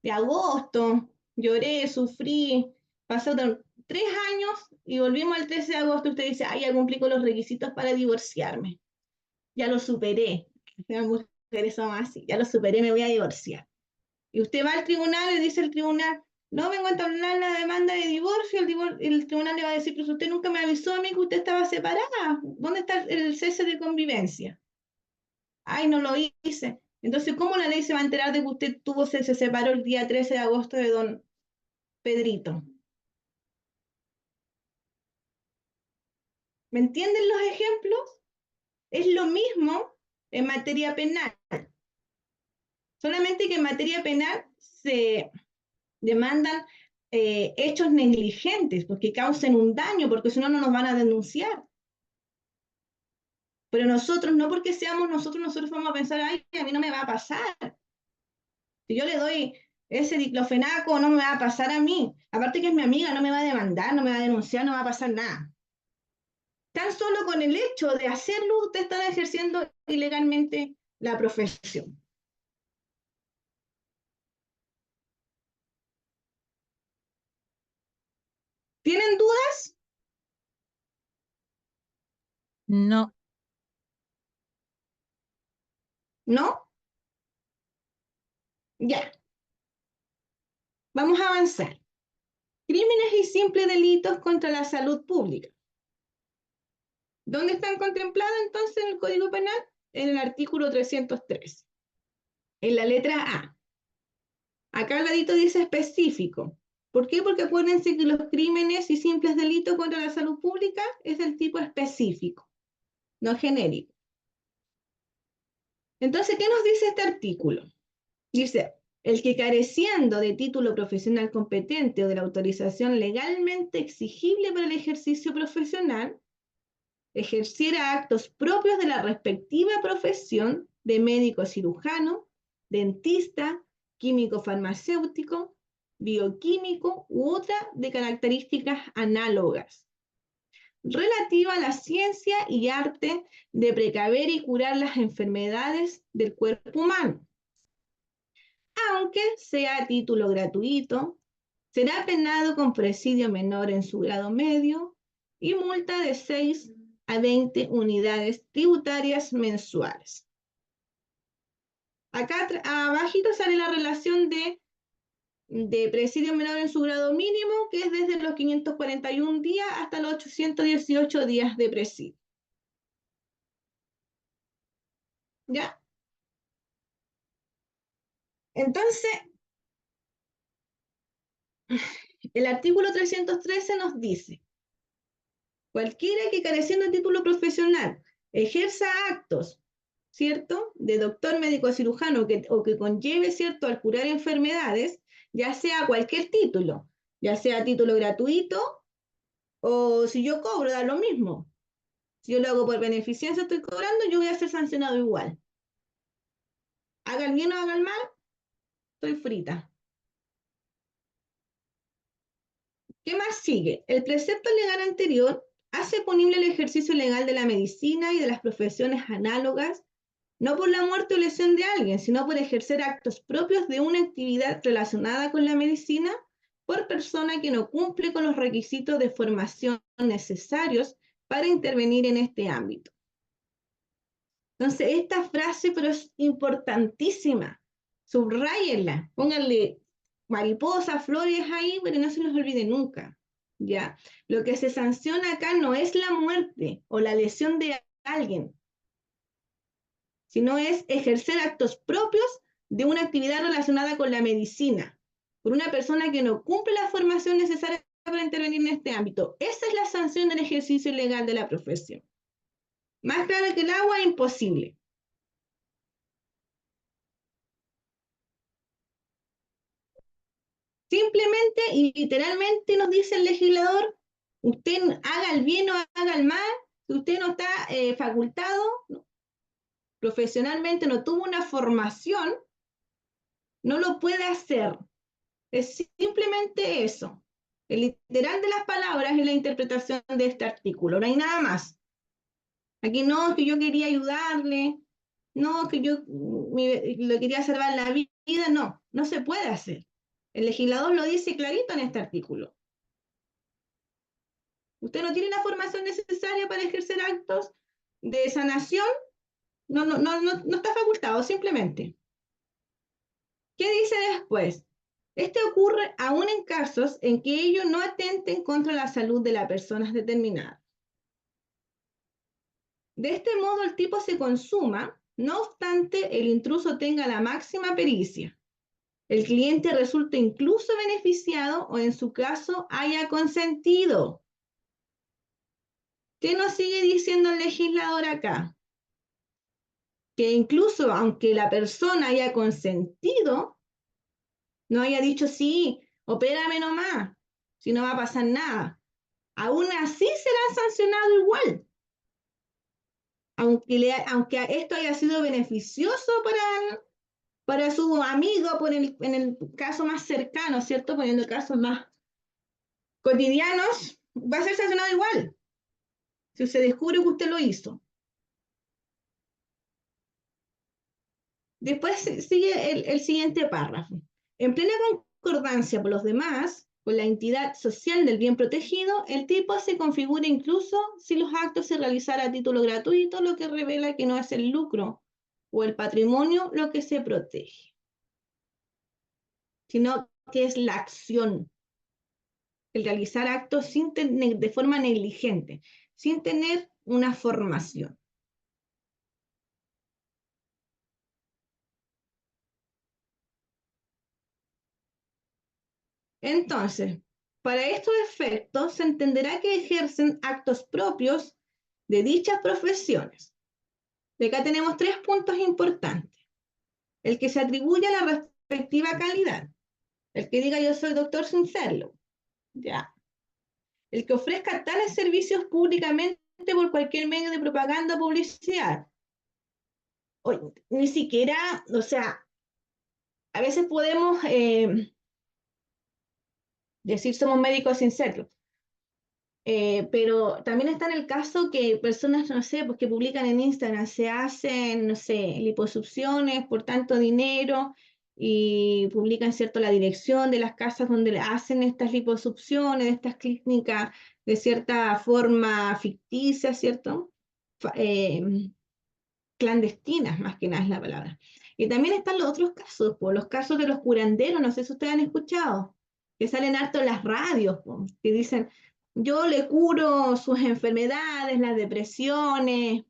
de agosto, lloré, sufrí, pasaron 3 años y volvimos al 13 de agosto. Usted dice, ay, ya cumplí con los requisitos para divorciarme. Ya lo superé. Las mujeres son así, ya lo superé, me voy a divorciar. Y usted va al tribunal y dice el tribunal, no vengo a entablar la demanda de divorcio, el tribunal le va a decir, pero usted nunca me avisó a mí que usted estaba separada. ¿Dónde está el cese de convivencia? Ay, no lo hice. Entonces, ¿cómo la ley se va a enterar de que usted se separó el día 13 de agosto de don Pedrito? ¿Me entienden los ejemplos? Es lo mismo en materia penal. Solamente que en materia penal se demandan hechos negligentes, porque causen un daño, porque si no, no nos van a denunciar. Pero nosotros, no porque seamos nosotros vamos a pensar, ay, a mí no me va a pasar. Si yo le doy ese diclofenaco, no me va a pasar a mí. Aparte que es mi amiga, no me va a demandar, no me va a denunciar, no va a pasar nada. Tan solo con el hecho de hacerlo, usted está ejerciendo ilegalmente la profesión. ¿Tienen dudas? No, ¿No? Ya. Vamos a avanzar. Crímenes y simples delitos contra la salud pública. ¿Dónde están contemplados entonces en el Código Penal? En el artículo 303. En la letra A. Acá al ladito dice específico. ¿Por qué? Porque acuérdense que los crímenes y simples delitos contra la salud pública es del tipo específico, no genérico. Entonces, ¿qué nos dice este artículo? Dice, el que careciendo de título profesional competente o de la autorización legalmente exigible para el ejercicio profesional, ejerciera actos propios de la respectiva profesión de médico cirujano, dentista, químico farmacéutico, bioquímico u otra de características análogas, relativa a la ciencia y arte de precaver y curar las enfermedades del cuerpo humano. Aunque sea a título gratuito, será penado con presidio menor en su grado medio y multa de 6 a 20 unidades tributarias mensuales. Acá abajito sale la relación de presidio menor en su grado mínimo, que es desde los 541 días hasta los 818 días de presidio. ¿Ya? Entonces, el artículo 313 nos dice, cualquiera que careciendo de título profesional ejerza actos, ¿cierto?, de doctor médico cirujano o que conlleve, ¿cierto?, al curar enfermedades, ya sea cualquier título, ya sea título gratuito o si yo cobro, da lo mismo. Si yo lo hago por beneficencia, estoy cobrando, yo voy a ser sancionado igual. Haga el bien o haga el mal, estoy frita. ¿Qué más sigue? El precepto legal anterior hace punible el ejercicio legal de la medicina y de las profesiones análogas, no por la muerte o lesión de alguien, sino por ejercer actos propios de una actividad relacionada con la medicina por persona que no cumple con los requisitos de formación necesarios para intervenir en este ámbito. Entonces, esta frase, pero es importantísima. Subrayenla, pónganle mariposas, flores ahí, pero no se los olvide nunca. ¿Ya? Lo que se sanciona acá no es la muerte o la lesión de alguien, sino es ejercer actos propios de una actividad relacionada con la medicina. por una persona que no cumple la formación necesaria para intervenir en este ámbito. Esa es la sanción del ejercicio ilegal de la profesión. Más claro que el agua, imposible. Simplemente y literalmente nos dice el legislador, usted haga el bien o haga el mal, si usted no está facultado, profesionalmente no tuvo una formación, no lo puede hacer. Es simplemente eso. El literal de las palabras es la interpretación de este artículo, no hay nada más. Aquí no, es que yo quería ayudarle, no, que yo le quería salvar la vida, no, no se puede hacer. El legislador lo dice clarito en este artículo. Usted no tiene la formación necesaria para ejercer actos de sanación, no está facultado, simplemente. ¿Qué dice después? Este ocurre aún en casos en que ellos no atenten contra la salud de las personas determinadas. De este modo el tipo se consuma, no obstante el intruso tenga la máxima pericia. El cliente resulta incluso beneficiado o en su caso haya consentido. ¿Qué nos sigue diciendo el legislador acá? Que incluso aunque la persona haya consentido, no haya dicho sí, opérame nomás, si no va a pasar nada, aún así será sancionado igual. Aunque esto haya sido beneficioso para su amigo, en el caso más cercano, ¿cierto? Poniendo casos más cotidianos, va a ser sancionado igual, si se descubre que usted lo hizo. Después sigue el siguiente párrafo. En plena concordancia por los demás, con la entidad social del bien protegido, el tipo se configura incluso si los actos se realizara a título gratuito, lo que revela que no es el lucro o el patrimonio lo que se protege, sino que es la acción, el realizar actos de forma negligente, sin tener una formación. Entonces, para estos efectos se entenderá que ejercen actos propios de dichas profesiones. De acá tenemos 3 puntos importantes. El que se atribuye a la respectiva calidad. El que diga yo soy doctor sin serlo. Ya. El que ofrezca tales servicios públicamente por cualquier medio de propaganda o publicidad. Ni siquiera, o sea, a veces podemos decir somos médicos sin serlo. Pero también está en el caso que personas, no sé, pues que publican en Instagram, se hacen, no sé, liposucciones por tanto dinero y publican, ¿cierto?, la dirección de las casas donde hacen estas liposucciones, de estas clínicas de cierta forma ficticia, ¿cierto? Clandestinas, más que nada es la palabra. Y también están los otros casos, pues, los casos de los curanderos, no sé si ustedes han escuchado, que salen harto en las radios, pues, que dicen, yo le curo sus enfermedades, las depresiones,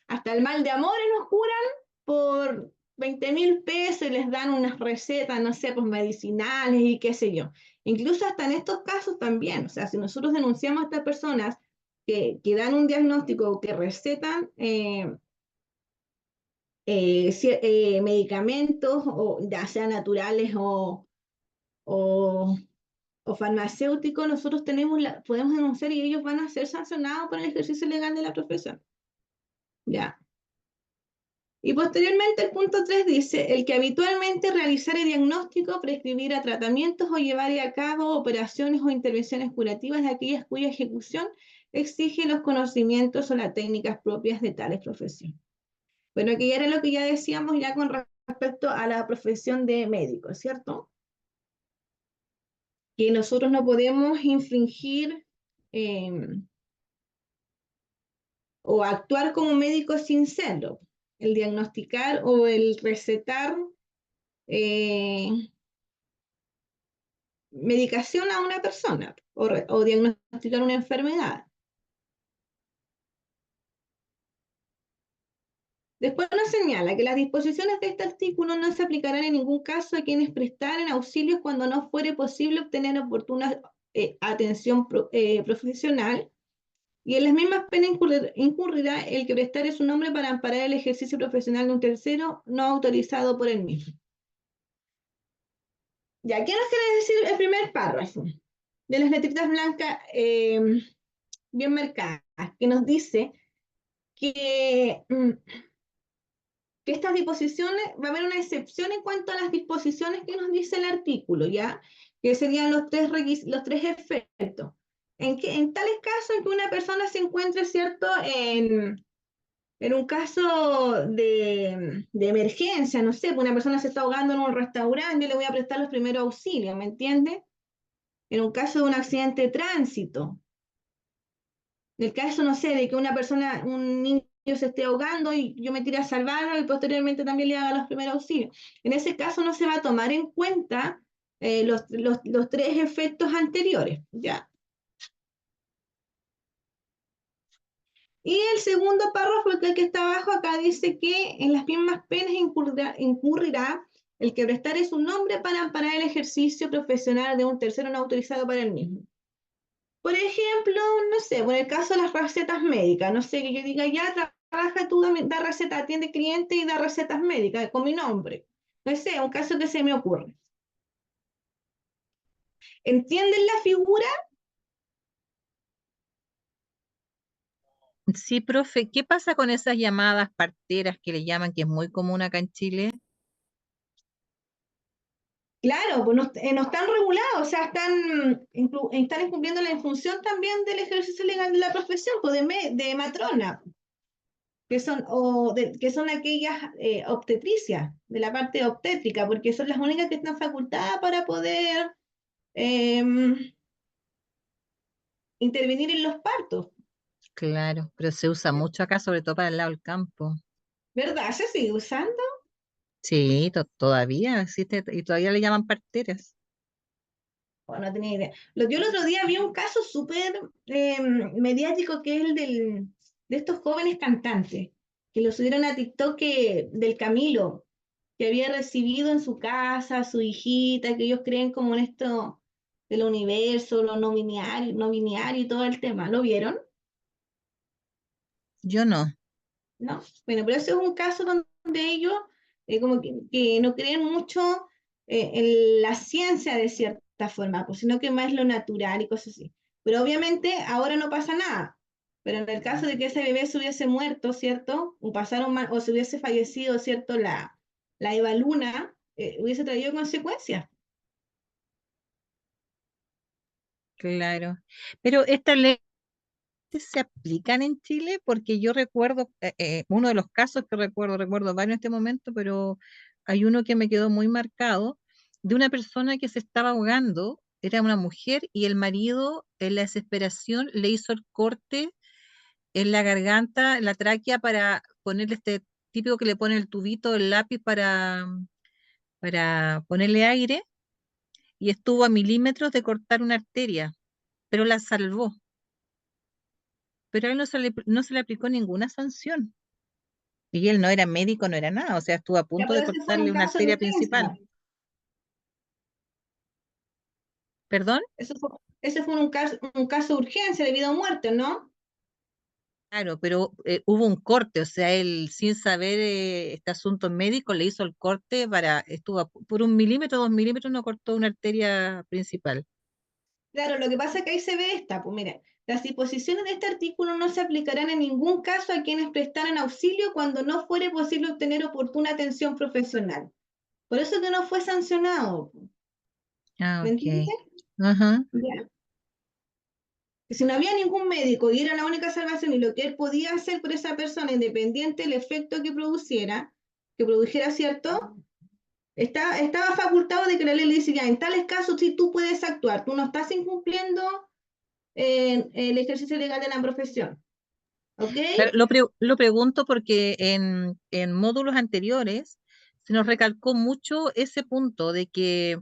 hasta el mal de amores nos curan por 20.000 pesos y les dan unas recetas, no sé, pues medicinales y qué sé yo. Incluso hasta en estos casos también, o sea, si nosotros denunciamos a estas personas que dan un diagnóstico, que recetan medicamentos, o ya sean naturales o, o farmacéuticos, nosotros podemos denunciar y ellos van a ser sancionados por el ejercicio legal de la profesión. Ya. Y posteriormente el punto 3 dice, el que habitualmente realizare diagnóstico, prescribirá tratamientos o llevar a cabo operaciones o intervenciones curativas de aquellas cuya ejecución exige los conocimientos o las técnicas propias de tales profesiones. Bueno, aquí ya era lo que ya decíamos ya con respecto a la profesión de médico, ¿cierto? Que nosotros no podemos infringir o actuar como médico sin serlo. El diagnosticar o el recetar medicación a una persona o diagnosticar una enfermedad. Después nos señala que las disposiciones de este artículo no se aplicarán en ningún caso a quienes prestaren auxilios cuando no fuere posible obtener oportuna atención profesional, y en las mismas penas incurrirá el que prestare su nombre para amparar el ejercicio profesional de un tercero no autorizado por el mismo. Ya, ¿qué nos quiere decir el primer párrafo? De las letritas blancas bien marcadas, que nos dice que estas disposiciones, va a haber una excepción en cuanto a las disposiciones que nos dice el artículo, ¿ya? Que serían los tres efectos. En tales casos en que una persona se encuentre, ¿cierto?, en un caso de emergencia, no sé, una persona se está ahogando en un restaurante, yo le voy a prestar los primeros auxilios, ¿me entiende? En un caso de un accidente de tránsito, en el caso, no sé, de que una persona, un niño se esté ahogando y yo me tire a salvarlo y posteriormente también le haga los primeros auxilios. En ese caso no se va a tomar en cuenta los tres efectos anteriores, ¿ya? Y el segundo párrafo, que el que está abajo, acá dice que en las mismas penas incurrirá el que prestare su nombre para amparar el ejercicio profesional de un tercero no autorizado para el mismo. Por ejemplo, no sé, por el caso de las recetas médicas, no sé, que yo diga, ya trabaja tú, da receta, atiende cliente y da recetas médicas con mi nombre. No sé, un caso que se me ocurre. ¿Entienden la figura? Sí, profe, ¿qué pasa con esas llamadas parteras que le llaman, que es muy común acá en Chile? Claro, pues no están regulados, o sea, están incumpliendo la función también del ejercicio legal de la profesión, pues de matrona, que son aquellas obstetricias, de la parte obstétrica, porque son las únicas que están facultadas para poder intervenir en los partos, Claro, pero se usa mucho acá, sobre todo para el lado del campo. ¿verdad? ¿Se sigue usando? Sí, todavía existe y todavía le llaman parteras. Bueno, no tenía idea. Yo el otro día vi un caso súper mediático que es el de estos jóvenes cantantes, que lo subieron a TikTok del Camilo, que había recibido en su casa a su hijita, que ellos creen como en esto del universo, lo no binario y todo el tema. ¿Lo vieron? Yo no. ¿No? Bueno, pero ese es un caso donde ellos como que no creen mucho en la ciencia de cierta forma, pues, sino que más lo natural y cosas así. Pero obviamente ahora no pasa nada. Pero en el caso de que ese bebé se hubiese muerto, ¿cierto? O se hubiese fallecido, ¿cierto? La Eva Luna, hubiese traído consecuencias. Claro. Pero estas leyes se aplican en Chile porque yo recuerdo, uno de los casos que recuerdo varios en este momento, pero hay uno que me quedó muy marcado, de una persona que se estaba ahogando, era una mujer y el marido en la desesperación le hizo el corte en la garganta, en la tráquea para ponerle este típico que le pone el tubito, el lápiz para ponerle aire y estuvo a milímetros de cortar una arteria, pero la salvó. Pero a él no se le aplicó ninguna sanción. Y él no era médico, no era nada, o sea, estuvo a Ya, punto pero de ese fue un cortarle una caso de arteria urgencia. principal. ¿Perdón? Ese fue un caso de urgencia de vida o muerte, ¿no? Claro, pero hubo un corte, o sea, él sin saber este asunto médico le hizo el corte estuvo por 1 milímetro, 2 milímetros, no cortó una arteria principal. Claro, lo que pasa es que ahí se ve esta, pues mira, las disposiciones de este artículo no se aplicarán en ningún caso a quienes prestaran auxilio cuando no fuere posible obtener oportuna atención profesional. Por eso que no fue sancionado, Ah, ¿me entiendes? ok. Ajá. Ya. Que si no había ningún médico y era la única salvación y lo que él podía hacer por esa persona, independiente del efecto que produjera, ¿cierto? Estaba facultado de que la ley le dice, ya, en tales casos sí tú puedes actuar, tú no estás incumpliendo el ejercicio legal de la profesión. ¿Ok? Claro, lo pregunto porque en módulos anteriores se nos recalcó mucho ese punto de que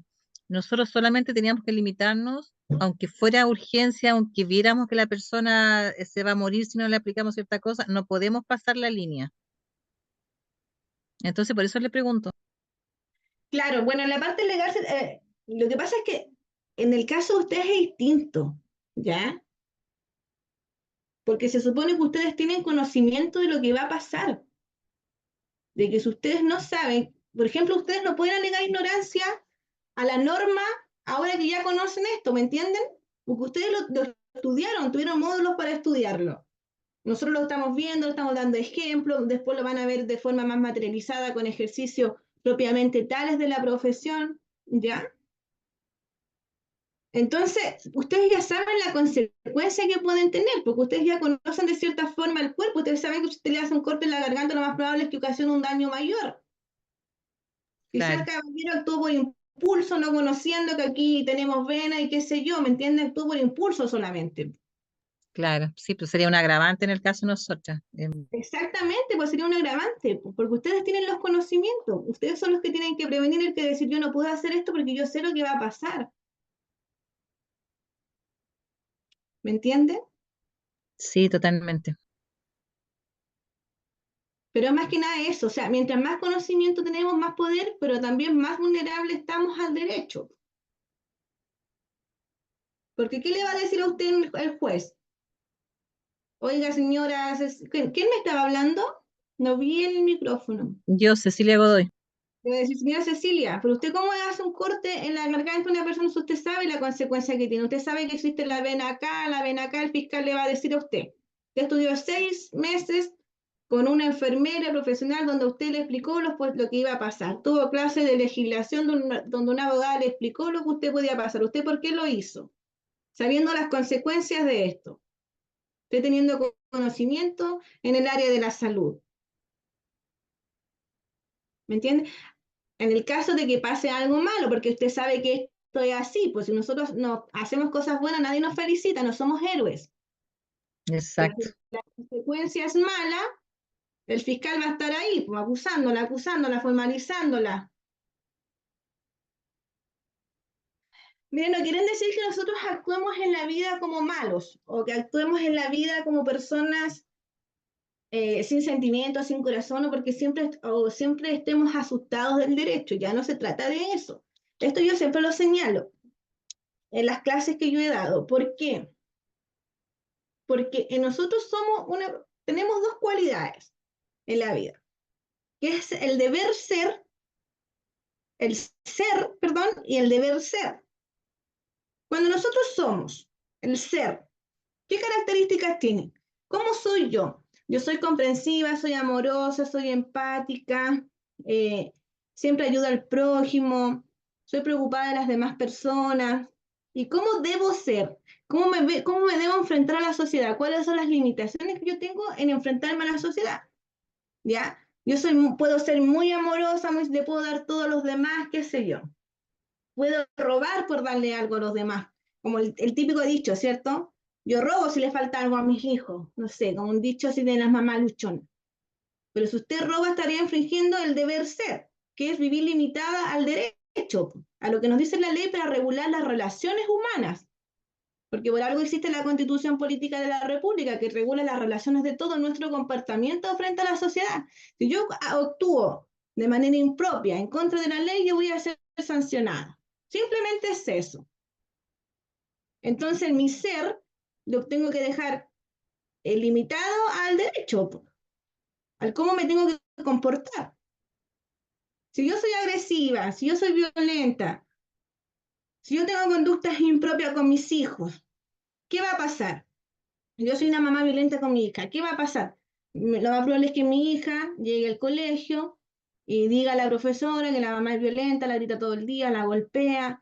nosotros solamente teníamos que limitarnos, aunque fuera urgencia, aunque viéramos que la persona se va a morir si no le aplicamos cierta cosa, no podemos pasar la línea. Entonces, por eso le pregunto. Claro, bueno, en la parte legal, lo que pasa es que en el caso de ustedes es distinto, ¿ya? Porque se supone que ustedes tienen conocimiento de lo que va a pasar, de que si ustedes no saben, por ejemplo, ustedes no pueden alegar ignorancia a la norma ahora que ya conocen esto, ¿me entienden? Porque ustedes lo estudiaron, tuvieron módulos para estudiarlo. Nosotros lo estamos viendo, lo estamos dando ejemplos, después lo van a ver de forma más materializada con ejercicios propiamente tales de la profesión, ¿ya? Entonces, ustedes ya saben la consecuencia que pueden tener, porque ustedes ya conocen de cierta forma el cuerpo, ustedes saben que si usted le hace un corte en la garganta, lo más probable es que ocasione un daño mayor. Quizás el Claro, caballero actuó por impulso, no conociendo que aquí tenemos vena y qué sé yo, ¿me entienden? Actuó por impulso solamente. claro. Sí, pues sería un agravante en el caso de nosotras. Exactamente, pues sería un agravante, pues, porque ustedes tienen los conocimientos, ustedes son los que tienen que prevenir el que decir yo no puedo hacer esto porque yo sé lo que va a pasar, ¿me entienden? Sí, totalmente. Pero es más que nada eso, o sea, mientras más conocimiento tenemos, más poder, pero también más vulnerables estamos al derecho. Porque ¿qué le va a decir a usted el juez? Oiga, señora, ¿quién me estaba hablando? No vi el micrófono. Yo, Cecilia Godoy. Le voy a decir, señora Cecilia, pero usted cómo hace un corte en la garganta de una persona si usted sabe la consecuencia que tiene. Usted sabe que existe la vena acá, el fiscal le va a decir a usted. Usted estudió 6 meses con una enfermera profesional donde usted le explicó lo que iba a pasar. Tuvo clase de legislación donde una abogada le explicó lo que usted podía pasar. ¿Usted por qué lo hizo? Sabiendo las consecuencias de esto. Usted teniendo conocimiento en el área de la salud. ¿Me entiende? En el caso de que pase algo malo, porque usted sabe que esto es así, pues si nosotros no hacemos cosas buenas, nadie nos felicita, no somos héroes. Pero Exacto. si la consecuencia es mala, el fiscal va a estar ahí, pues, acusándola, formalizándola. Miren, no quieren decir que nosotros actuemos en la vida como malos, o que actuemos en la vida como personas sin sentimientos, sin corazón, o siempre estemos asustados del derecho, ya no se trata de eso. Esto yo siempre lo señalo en las clases que yo he dado. ¿Por qué? Porque nosotros tenemos dos cualidades en la vida, que es el deber ser, el ser, perdón, y el deber ser. Cuando nosotros somos el ser, ¿qué características tiene? ¿Cómo soy yo? Yo soy comprensiva, soy amorosa, soy empática, eh, siempre ayudo al prójimo, soy preocupada de las demás personas. ¿Y cómo debo ser? ¿Cómo me debo enfrentar a la sociedad? ¿Cuáles son las limitaciones que yo tengo en enfrentarme a la sociedad? ¿Ya? Puedo ser muy amorosa, le puedo dar todo a los demás, qué sé yo. Puedo robar por darle algo a los demás, como el típico dicho, ¿cierto? Yo robo si le falta algo a mis hijos, no sé, como un dicho así de las mamás luchonas. Pero si usted roba, estaría infringiendo el deber ser, que es vivir limitada al derecho, a lo que nos dice la ley para regular las relaciones humanas. Porque por algo existe la Constitución Política de la República, que regula las relaciones de todo nuestro comportamiento frente a la sociedad. Si yo actúo de manera impropia en contra de la ley, yo voy a ser sancionada. Simplemente es eso. Entonces, mi ser lo tengo que dejar limitado al derecho, al cómo me tengo que comportar. Si yo soy agresiva, si yo soy violenta, si yo tengo conductas impropias con mis hijos, ¿qué va a pasar? Yo soy una mamá violenta con mi hija, ¿qué va a pasar? Lo más probable es que mi hija llegue al colegio y diga a la profesora que la mamá es violenta, la grita todo el día, la golpea,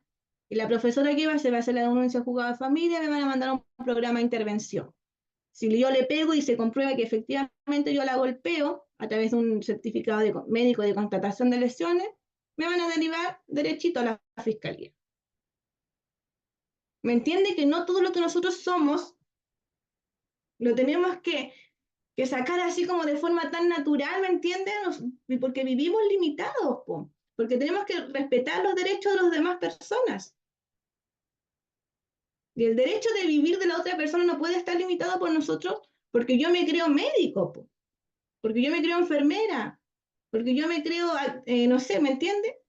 y la profesora que se va a hacer la denuncia al juzgado de familia, me van a mandar a un programa de intervención. Si yo le pego y se comprueba que efectivamente yo la golpeo a través de un certificado médico de constatación de lesiones, me van a derivar derechito a la fiscalía. ¿Me entiende que no todo lo que nosotros somos lo tenemos que sacar así como de forma tan natural, ¿me entienden? Porque vivimos limitados, po, porque tenemos que respetar los derechos de las demás personas. Y el derecho de vivir de la otra persona no puede estar limitado por nosotros porque yo me creo médico, po, porque yo me creo enfermera, Porque yo me creo, no sé, ¿me entiende?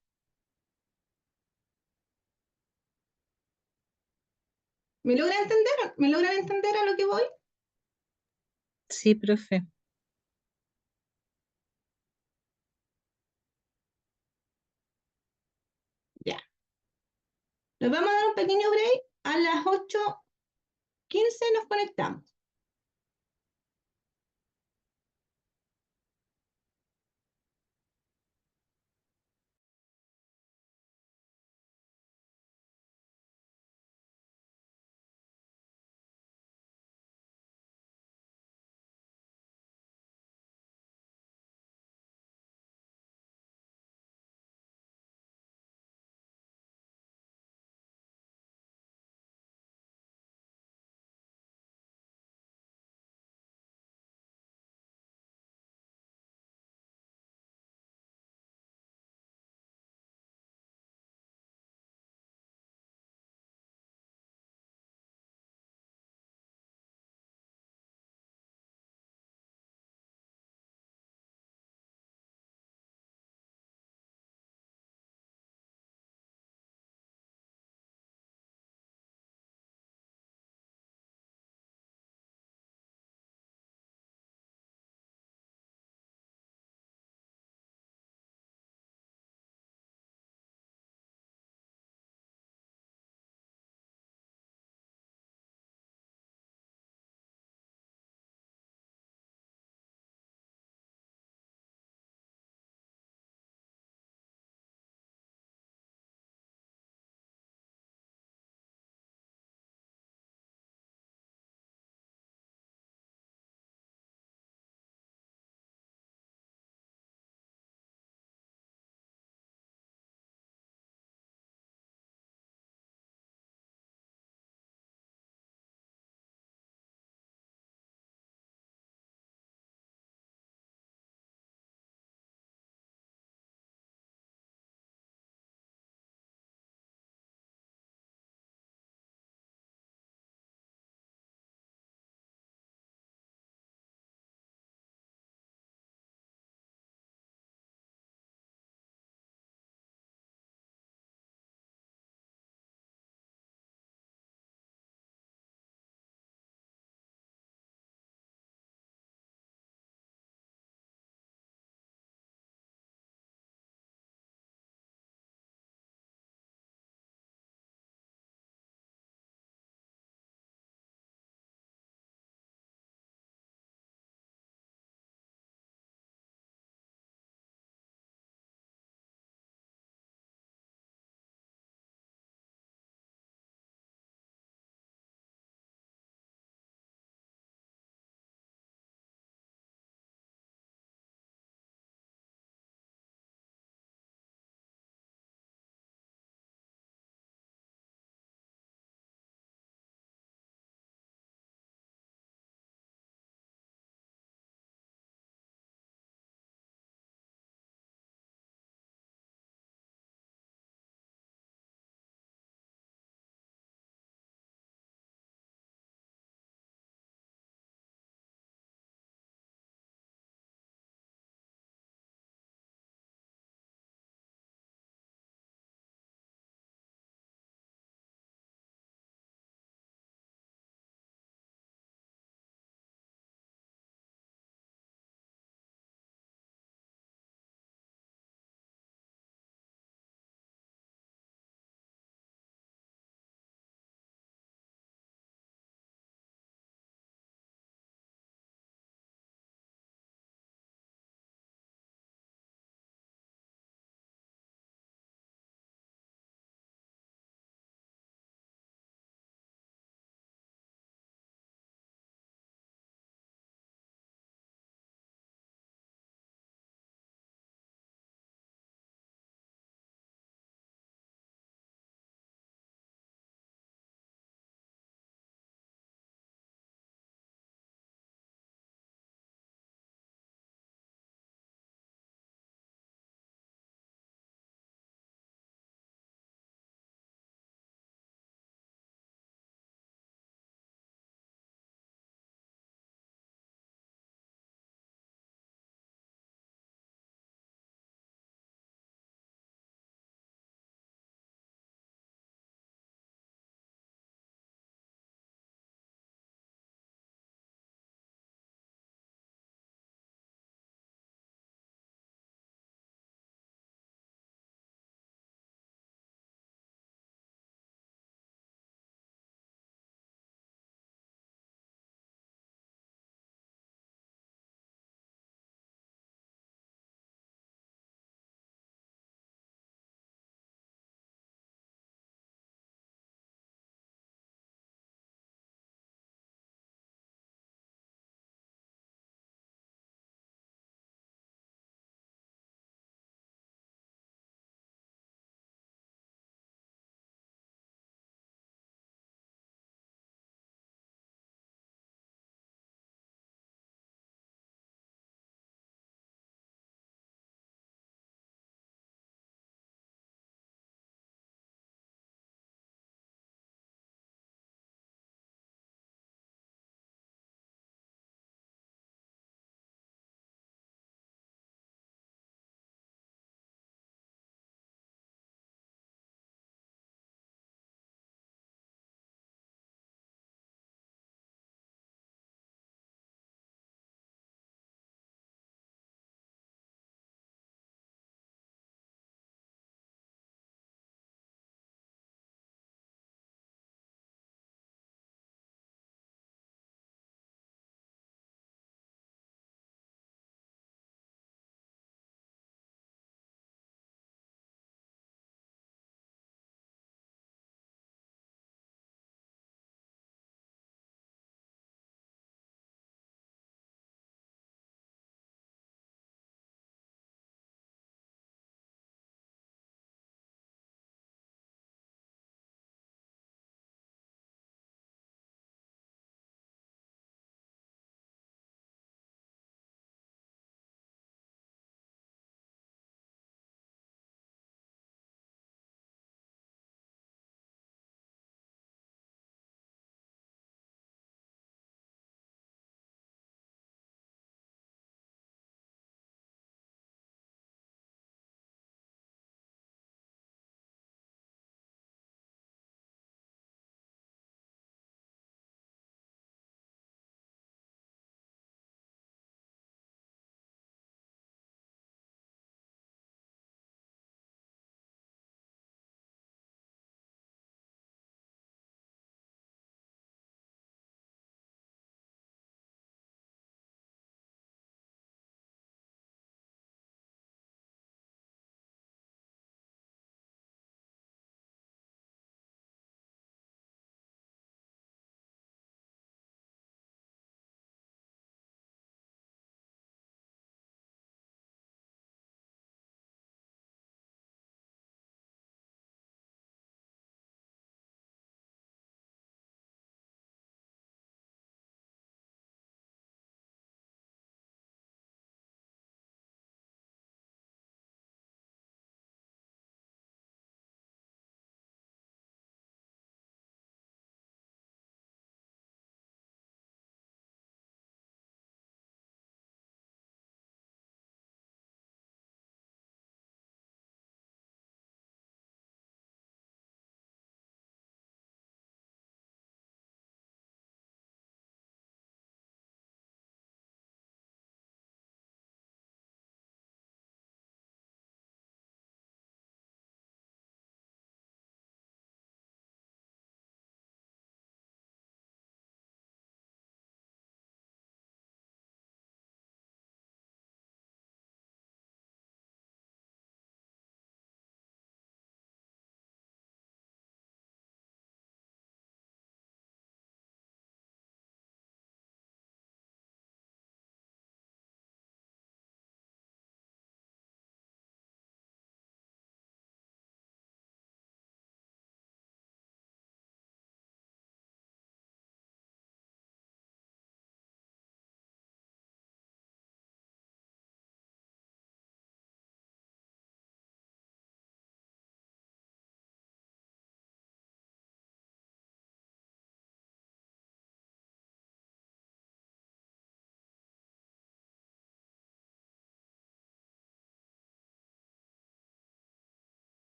¿Me logra entender? ¿Me logran entender a lo que voy? Sí, profe. Ya. Nos vamos a dar un pequeño break. A las 8:15 nos conectamos.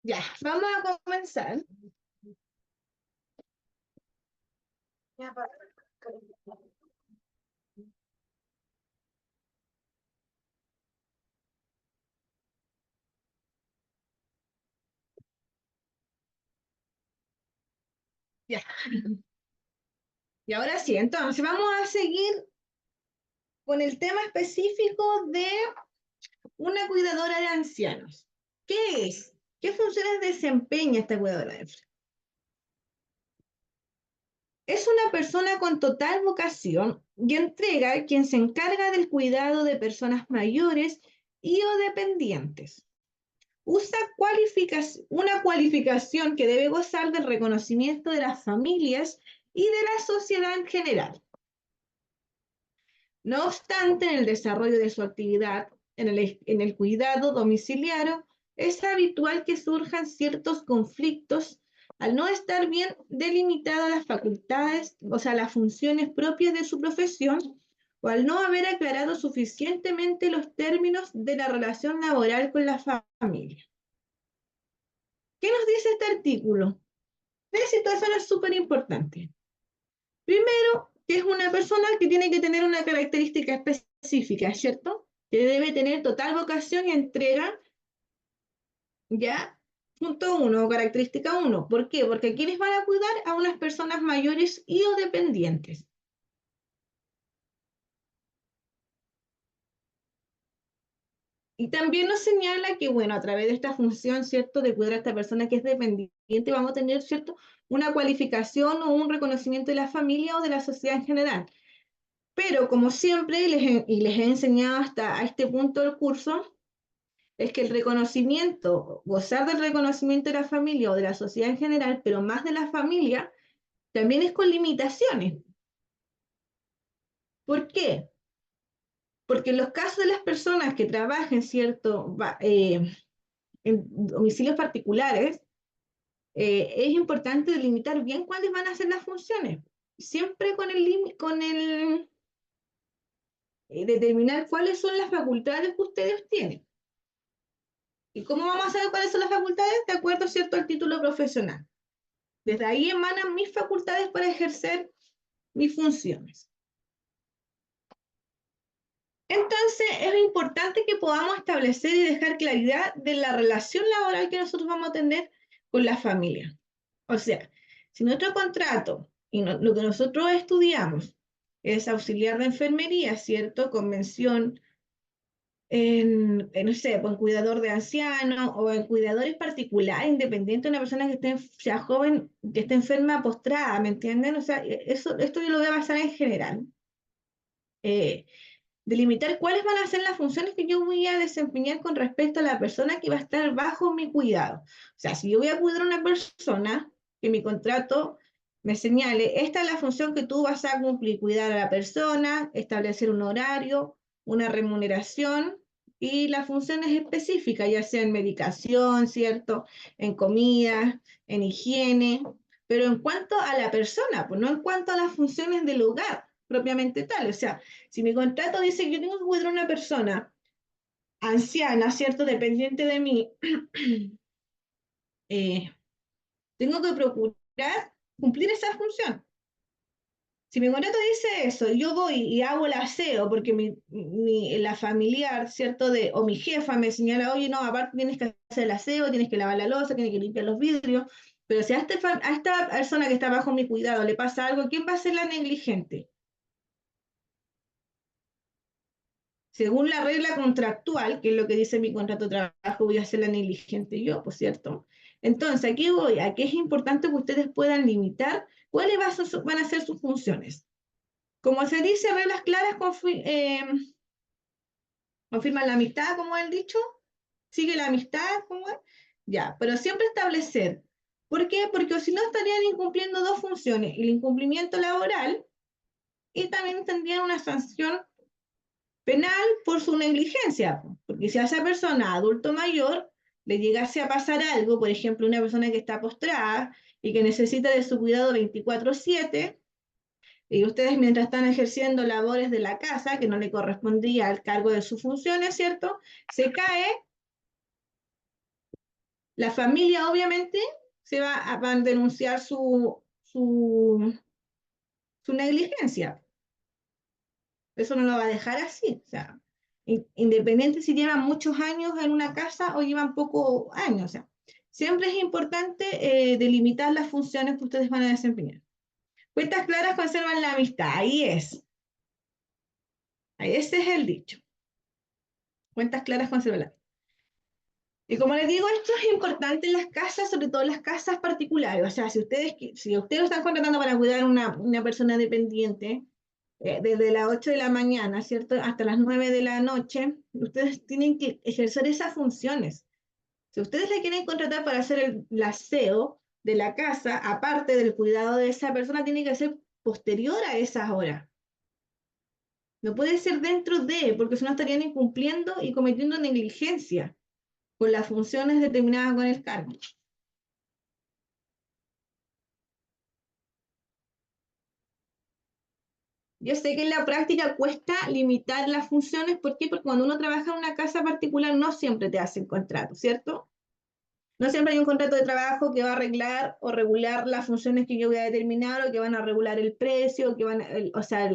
Ya, vamos a comenzar. Ya. Y ahora sí, entonces vamos a seguir con el tema específico de una cuidadora de ancianos. ¿Qué es? ¿Qué funciones desempeña esta cuidadora de ancianos? Es una persona con total vocación y entrega quien se encarga del cuidado de personas mayores y o dependientes. Usa una cualificación que debe gozar del reconocimiento de las familias y de la sociedad en general. No obstante, en el desarrollo de su actividad en el cuidado domiciliario, es habitual que surjan ciertos conflictos al no estar bien delimitadas las facultades, o sea, las funciones propias de su profesión, o al no haber aclarado suficientemente los términos de la relación laboral con la familia. ¿Qué nos dice este artículo? Tres situaciones súper importantes. Primero, que es una persona que tiene que tener una característica específica, ¿cierto? Que debe tener total vocación y entrega, ¿ya? Punto uno, característica uno. ¿Por qué? Porque aquí les van a cuidar a unas personas mayores y o dependientes. Y también nos señala que, bueno, a través de esta función, ¿cierto?, de cuidar a esta persona que es dependiente, vamos a tener, ¿cierto?, una cualificación o un reconocimiento de la familia o de la sociedad en general. Pero como siempre, y les he enseñado hasta a este punto del curso, es que el reconocimiento, gozar del reconocimiento de la familia o de la sociedad en general, pero más de la familia, también es con limitaciones. ¿Por qué? Porque en los casos de las personas que trabajen, ¿cierto?, en domicilios particulares, es importante delimitar bien cuáles van a ser las funciones. Siempre con determinar cuáles son las facultades que ustedes tienen. ¿Y cómo vamos a saber cuáles son las facultades? De acuerdo, ¿cierto?, al título profesional. Desde ahí emanan mis facultades para ejercer mis funciones. Entonces, es importante que podamos establecer y dejar claridad de la relación laboral que nosotros vamos a tener con la familia. O sea, si nuestro contrato y lo que nosotros estudiamos es auxiliar de enfermería, ¿cierto? Convención no sé, pues, en cuidador de ancianos o en cuidadores particulares, independiente de una persona que sea joven, que esté enferma, postrada, ¿me entienden? O sea, esto yo lo voy a basar en general. Delimitar cuáles van a ser las funciones que yo voy a desempeñar con respecto a la persona que va a estar bajo mi cuidado. O sea, si yo voy a cuidar a una persona, que mi contrato me señale, esta es la función que tú vas a cumplir, cuidar a la persona, establecer un horario, una remuneración y las funciones específicas, ya sea en medicación, ¿cierto? En comida, en higiene, pero en cuanto a la persona, pues no en cuanto a las funciones del hogar propiamente tal. O sea, si mi contrato dice que yo tengo que cuidar a una persona anciana, ¿cierto? Dependiente de mí, eh, tengo que procurar cumplir esa función. Si mi contrato dice eso, yo voy y hago el aseo porque la familiar, ¿cierto? O mi jefa me señala, oye, no, aparte tienes que hacer el aseo, tienes que lavar la loza, tienes que limpiar los vidrios, pero si a esta persona que está bajo mi cuidado le pasa algo, ¿quién va a ser la negligente? Según la regla contractual, que es lo que dice mi contrato de trabajo, voy a ser la negligente yo, por cierto. Entonces, aquí voy, a que es importante que ustedes puedan limitar cuáles van a ser sus funciones. Como se dice, reglas claras confirman la amistad, como el dicho, sigue la amistad, como es, ya, pero siempre establecer. ¿Por qué? Porque si no estarían incumpliendo dos funciones, el incumplimiento laboral y también tendrían una sanción penal por su negligencia, porque si a esa persona, adulto mayor, le llegase a pasar algo, por ejemplo, una persona que está postrada y que necesita de su cuidado 24/7, y ustedes mientras están ejerciendo labores de la casa, que no le correspondía al cargo de sus funciones, ¿cierto? Se cae La familia obviamente van a denunciar su negligencia. Eso no lo va a dejar así. O sea, independiente si llevan muchos años en una casa o llevan pocos años. O sea, siempre es importante delimitar las funciones que ustedes van a desempeñar. Cuentas claras conservan la amistad. Ahí es. Ese es el dicho. Cuentas claras conservan la amistad. Y como les digo, esto es importante en las casas, sobre todo en las casas particulares. O sea, si ustedes lo están contratando para cuidar a una persona dependiente, desde las 8 de la mañana, ¿cierto? Hasta las 9 de la noche, ustedes tienen que ejercer esas funciones. Si ustedes le quieren contratar para hacer el aseo de la casa, aparte del cuidado de esa persona, tiene que ser posterior a esas horas. No puede ser dentro de, porque si no estarían incumpliendo y cometiendo negligencia con las funciones determinadas con el cargo. Yo sé que en la práctica cuesta limitar las funciones. ¿Por qué? Porque cuando uno trabaja en una casa particular no siempre te hacen contrato, ¿cierto? No siempre hay un contrato de trabajo que va a arreglar o regular las funciones que yo voy a determinar o que van a regular el precio, o sea,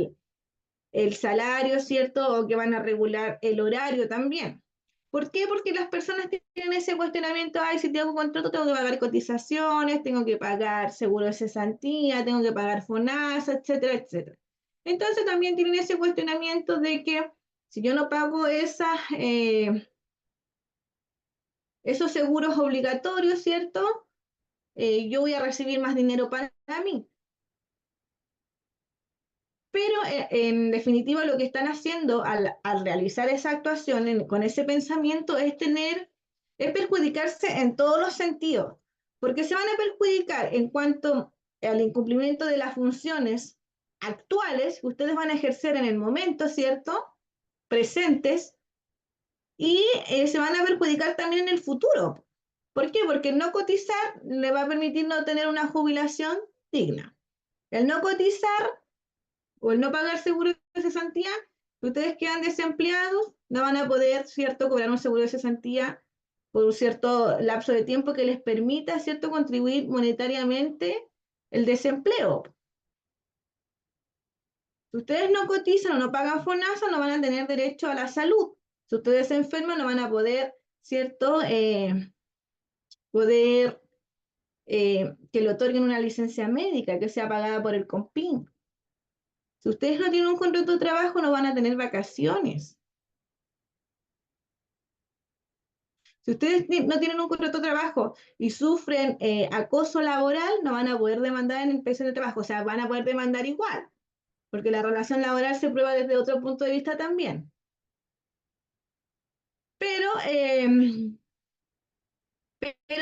el salario, ¿cierto? O que van a regular el horario también. ¿Por qué? Porque las personas tienen ese cuestionamiento, ay, si tengo un contrato tengo que pagar cotizaciones, tengo que pagar seguro de cesantía, tengo que pagar FONASA, etcétera, etcétera. Entonces también tienen ese cuestionamiento de que si yo no pago esos seguros obligatorios, ¿cierto? Yo voy a recibir más dinero para mí. Pero en definitiva lo que están haciendo al realizar esa actuación con ese pensamiento es perjudicarse en todos los sentidos, porque se van a perjudicar en cuanto al incumplimiento de las funciones actuales que ustedes van a ejercer en el momento, ¿cierto? Presentes, y se van a perjudicar también en el futuro. ¿Por qué? Porque no cotizar le va a permitir no tener una jubilación digna. El no cotizar o el no pagar seguro de cesantía, ustedes quedan desempleados, no van a poder, ¿cierto?, cobrar un seguro de cesantía por un cierto lapso de tiempo que les permita, ¿cierto?, contribuir monetariamente el desempleo. Si ustedes no cotizan o no pagan FONASA, no van a tener derecho a la salud. Si ustedes se enferman, no van a poder, ¿cierto?, que le otorguen una licencia médica que sea pagada por el COMPIN. Si ustedes no tienen un contrato de trabajo, no van a tener vacaciones. Si ustedes no tienen un contrato de trabajo y sufren acoso laboral, no van a poder demandar en inspección de trabajo. O sea, van a poder demandar igual, porque la relación laboral se prueba desde otro punto de vista también. Pero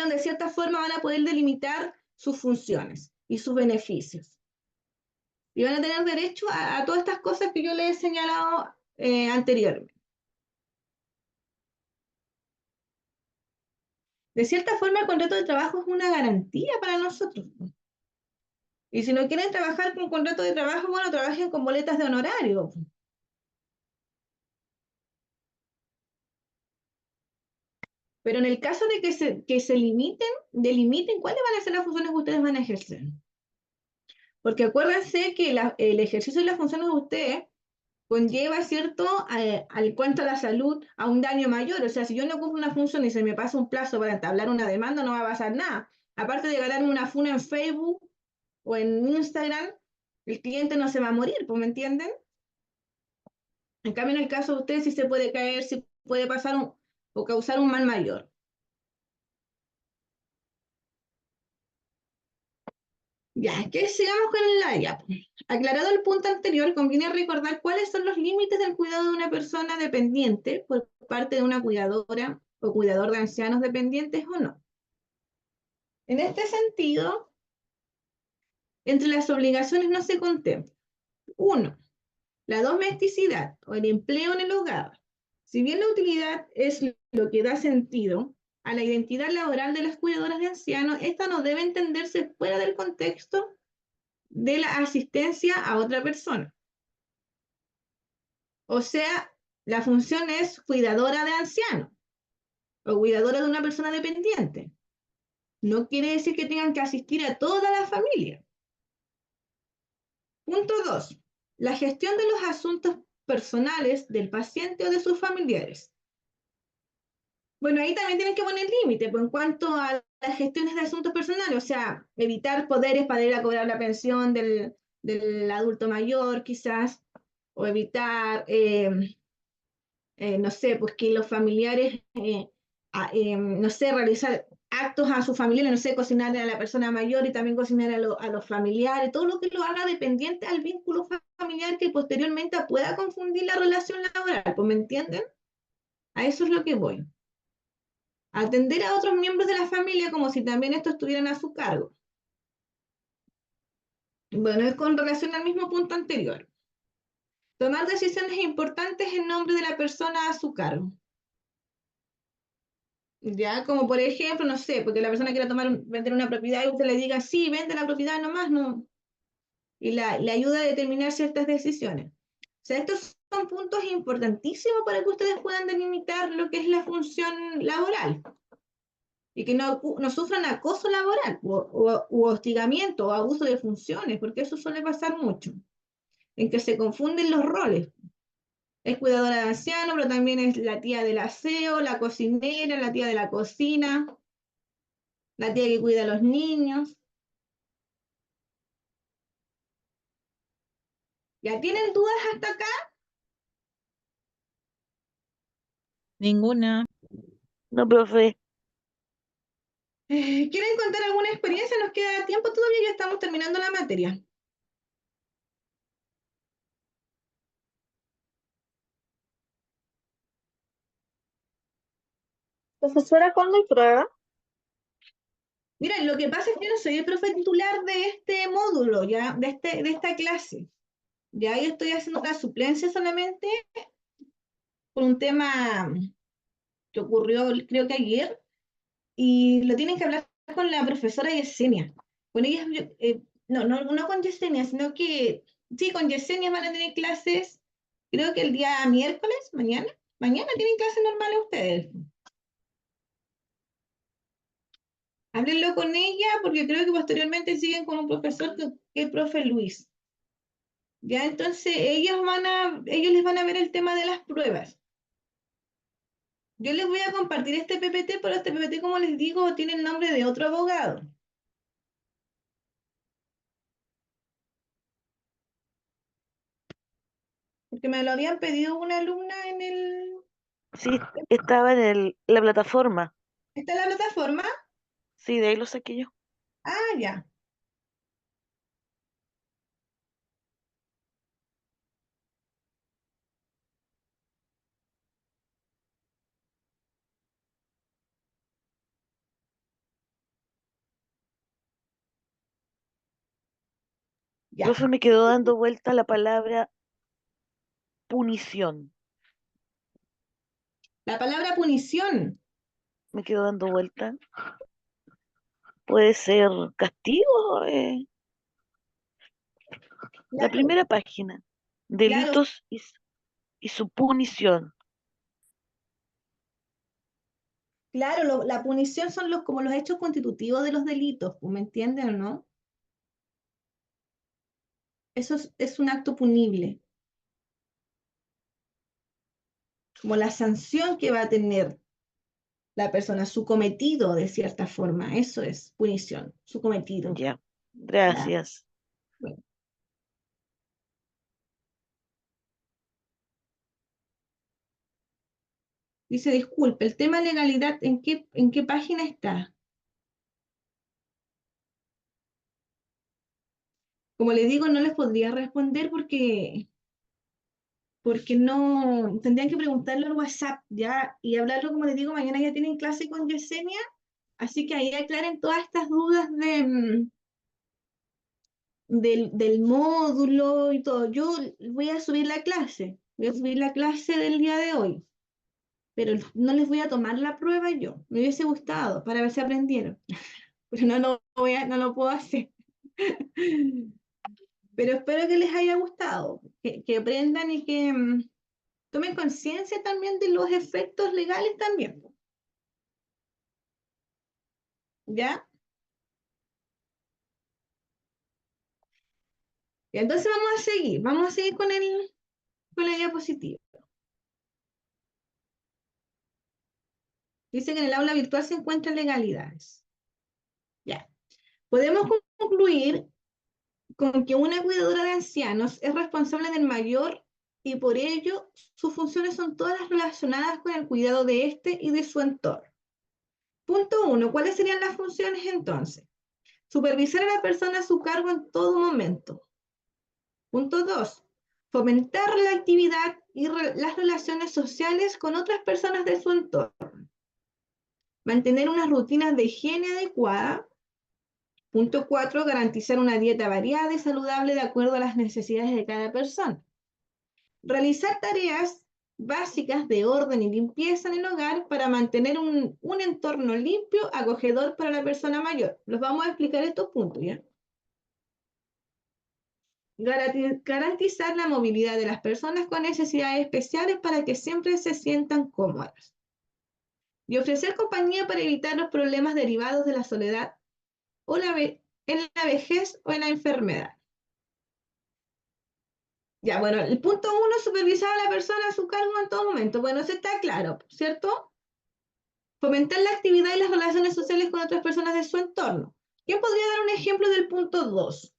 de cierta forma van a poder delimitar sus funciones y sus beneficios. Y van a tener derecho a todas estas cosas que yo les he señalado anteriormente. De cierta forma, el contrato de trabajo es una garantía para nosotros. Y si no quieren trabajar con contrato de trabajo, bueno, trabajen con boletas de honorario. Pero en el caso de que se delimiten cuáles van a ser las funciones que ustedes van a ejercer. Porque acuérdense que el ejercicio de las funciones de ustedes conlleva, ¿cierto?, al cuanto a la salud, a un daño mayor. O sea, si yo no cumplo una función y se me pasa un plazo para entablar una demanda, no va a pasar nada. Aparte de ganarme una funa en Facebook o en Instagram, el cliente no se va a morir, ¿pues me entienden? En cambio, en el caso de ustedes, sí se puede caer, sí puede pasar o causar un mal mayor. Ya, que sigamos con la ya. Aclarado el punto anterior, conviene recordar cuáles son los límites del cuidado de una persona dependiente por parte de una cuidadora o cuidador de ancianos dependientes o no. En este sentido, entre las obligaciones no se contempla. 1. La domesticidad o el empleo en el hogar. Si bien la utilidad es lo que da sentido a la identidad laboral de las cuidadoras de ancianos, esta no debe entenderse fuera del contexto de la asistencia a otra persona. O sea, la función es cuidadora de ancianos o cuidadora de una persona dependiente. No quiere decir que tengan que asistir a toda la familia. Punto 2. La gestión de los asuntos personales del paciente o de sus familiares. Bueno, ahí también tienen que poner límite, pues en cuanto a las gestiones de asuntos personales, o sea, evitar poderes para ir a cobrar la pensión del adulto mayor, quizás, o evitar, no sé, pues que los familiares, no sé, realizar actos a sus familiares, no sé, cocinar a la persona mayor y también cocinar a los familiares, todo lo que lo haga dependiente al vínculo familiar que posteriormente pueda confundir la relación laboral, pues ¿me entienden? A eso es lo que voy. Atender a otros miembros de la familia como si también estos estuvieran a su cargo. Bueno, es con relación al mismo punto anterior. Tomar decisiones importantes en nombre de la persona a su cargo. Ya, como por ejemplo, no sé, porque la persona quiera vender una propiedad y usted le diga, sí, vende la propiedad nomás, no. Y le ayuda a determinar ciertas decisiones. O sea, estos son puntos importantísimos para que ustedes puedan delimitar lo que es la función laboral. Y que no sufran acoso laboral u hostigamiento o abuso de funciones, porque eso suele pasar mucho, en que se confunden los roles. Es cuidadora de ancianos, pero también es la tía del aseo, la cocinera, la tía de la cocina, la tía que cuida a los niños. ¿Ya tienen dudas hasta acá? Ninguna. No, profe. ¿Quieren contar alguna experiencia? Nos queda tiempo todavía, ya estamos terminando la materia. Profesora, ¿cuándo hay prueba? Mira, lo que pasa es que yo no soy el profe titular de este módulo, ya, de esta clase. Ya yo estoy haciendo una suplencia solamente por un tema que ocurrió creo que ayer, y lo tienen que hablar con la profesora Yesenia. Con ella, no con Yesenia, sino que, sí, con Yesenia van a tener clases, creo que el día miércoles, mañana tienen clases normales ustedes. Háblenlo con ella porque creo que posteriormente siguen con un profesor que es el profe Luis. Ya, entonces ellos les van a ver el tema de las pruebas. Yo les voy a compartir este PPT, pero este PPT, como les digo, tiene el nombre de otro abogado. Porque me lo habían pedido una alumna en el... Sí, estaba en la plataforma. ¿Está en la plataforma? Sí, de ahí lo saqué yo. Ah, ya. Ya. Profe, me quedó dando vuelta la palabra punición. La palabra punición. Me quedó dando vuelta. Puede ser castigo. La Claro, primera página. claro, Delitos y su punición. claro. La punición son como los hechos constitutivos de los delitos, ¿me entienden o no? Eso es un acto punible. Como la sanción que va a tener la persona, su cometido de cierta forma. Eso es punición, su cometido. Ya. ¿Ya? Gracias. Bueno. Dice, disculpe, el tema legalidad, ¿en qué página está? Como le digo, no les podría responder porque no, tendrían que preguntarle al WhatsApp, ¿ya? Y hablarlo, como les digo, mañana ya tienen clase con Yesenia, así que ahí aclaren todas estas dudas del módulo y todo. Yo voy a subir la clase del día de hoy, pero no les voy a tomar la prueba yo. Me hubiese gustado para ver si aprendieron, pero no lo puedo hacer. Pero espero que les haya gustado, que aprendan y que tomen conciencia también de los efectos legales también. ¿Ya? Y entonces vamos a seguir con la diapositiva. Dice que en el aula virtual se encuentran legalidades. Ya. Podemos concluir con que una cuidadora de ancianos es responsable del mayor y por ello sus funciones son todas relacionadas con el cuidado de éste y de su entorno. Punto 1. ¿Cuáles serían las funciones entonces? Supervisar a la persona a su cargo en todo momento. Punto 2. Fomentar la actividad y las relaciones sociales con otras personas de su entorno. Mantener unas rutinas de higiene adecuada. Punto 4. Garantizar una dieta variada y saludable de acuerdo a las necesidades de cada persona. Realizar tareas básicas de orden y limpieza en el hogar para mantener un entorno limpio, acogedor para la persona mayor. Los vamos a explicar estos puntos, ¿ya? Garantizar la movilidad de las personas con necesidades especiales para que siempre se sientan cómodas. Y ofrecer compañía para evitar los problemas derivados de la soledad o en la vejez o en la enfermedad. Ya, bueno, el punto 1, supervisar a la persona a su cargo en todo momento. Bueno, eso está claro, ¿cierto? Fomentar la actividad y las relaciones sociales con otras personas de su entorno. ¿Quién podría dar un ejemplo del punto 2?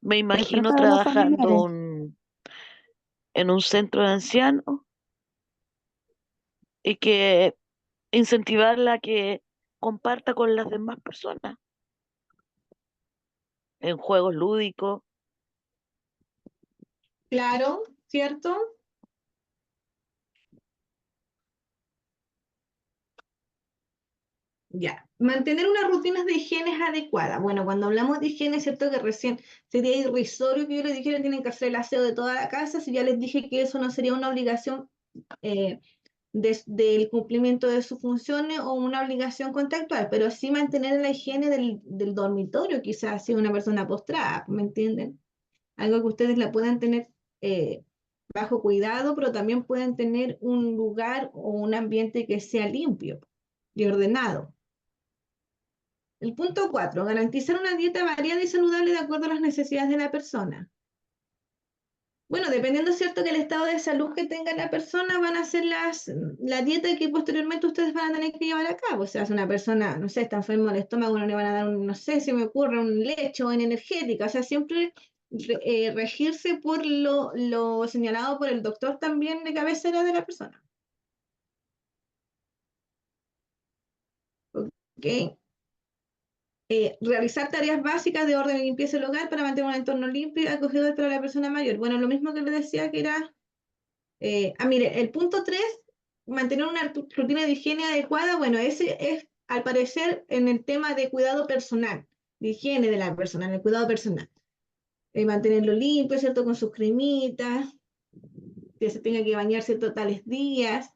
Me El imagino trato de los familiares. trabajando en un centro de ancianos y que incentivarla a que comparta con las demás personas en juegos lúdicos. Claro, ¿cierto? Ya. Mantener unas rutinas de higiene adecuadas. Bueno, cuando hablamos de higiene, es cierto que recién sería irrisorio que yo les dijera que tienen que hacer el aseo de toda la casa, si ya les dije que eso no sería una obligación eh, del cumplimiento de sus funciones o una obligación contractual, pero sí mantener la higiene del dormitorio, quizás si una persona postrada, ¿me entienden? Algo que ustedes la puedan tener eh, bajo cuidado, pero también pueden tener un lugar o un ambiente que sea limpio y ordenado. El punto 4, garantizar una dieta variada y saludable de acuerdo a las necesidades de la persona. Bueno, dependiendo, ¿cierto?, que el estado de salud que tenga la persona, van a ser la dieta que posteriormente ustedes van a tener que llevar a cabo. O sea, si una persona, no sé, está enfermo del estómago, no le van a dar, no sé, si me ocurre, un leche o en energética. O sea, siempre regirse por lo señalado por el doctor también de cabecera de la persona. ¿Ok? Realizar tareas básicas de orden y limpieza del hogar para mantener un entorno limpio y acogedor para la persona mayor. Bueno, lo mismo que le decía que era, mire, el punto 3, mantener una rutina de higiene adecuada, bueno, ese es, al parecer, en el tema de cuidado personal, de higiene de la persona, en el cuidado personal. Mantenerlo limpio, ¿cierto? Con sus cremitas, que se tenga que bañar, ¿cierto?, tales días.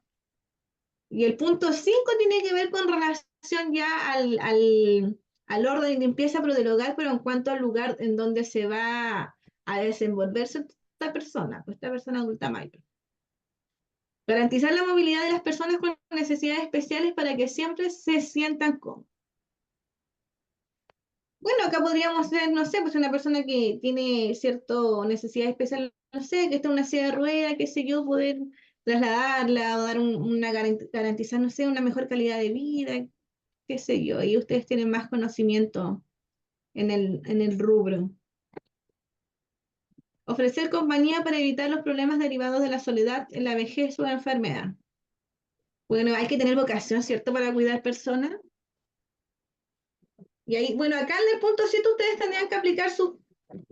Y el punto 5 tiene que ver con relación ya al orden y limpieza, pero del hogar, pero en cuanto al lugar en donde se va a desenvolverse esta persona adulta mayor. Garantizar la movilidad de las personas con necesidades especiales para que siempre se sientan cómodos. Bueno, acá podríamos ser, no sé, pues una persona que tiene cierta necesidad especial, no sé, que está en una silla de ruedas, qué sé yo, poder trasladarla o dar garantizar, no sé, una mejor calidad de vida, qué sé yo, y ustedes tienen más conocimiento en el rubro. Ofrecer compañía para evitar los problemas derivados de la soledad en la vejez o la enfermedad. Bueno, hay que tener vocación, ¿cierto?, para cuidar personas. Y ahí, bueno, acá en el punto 7 ustedes tendrían que aplicar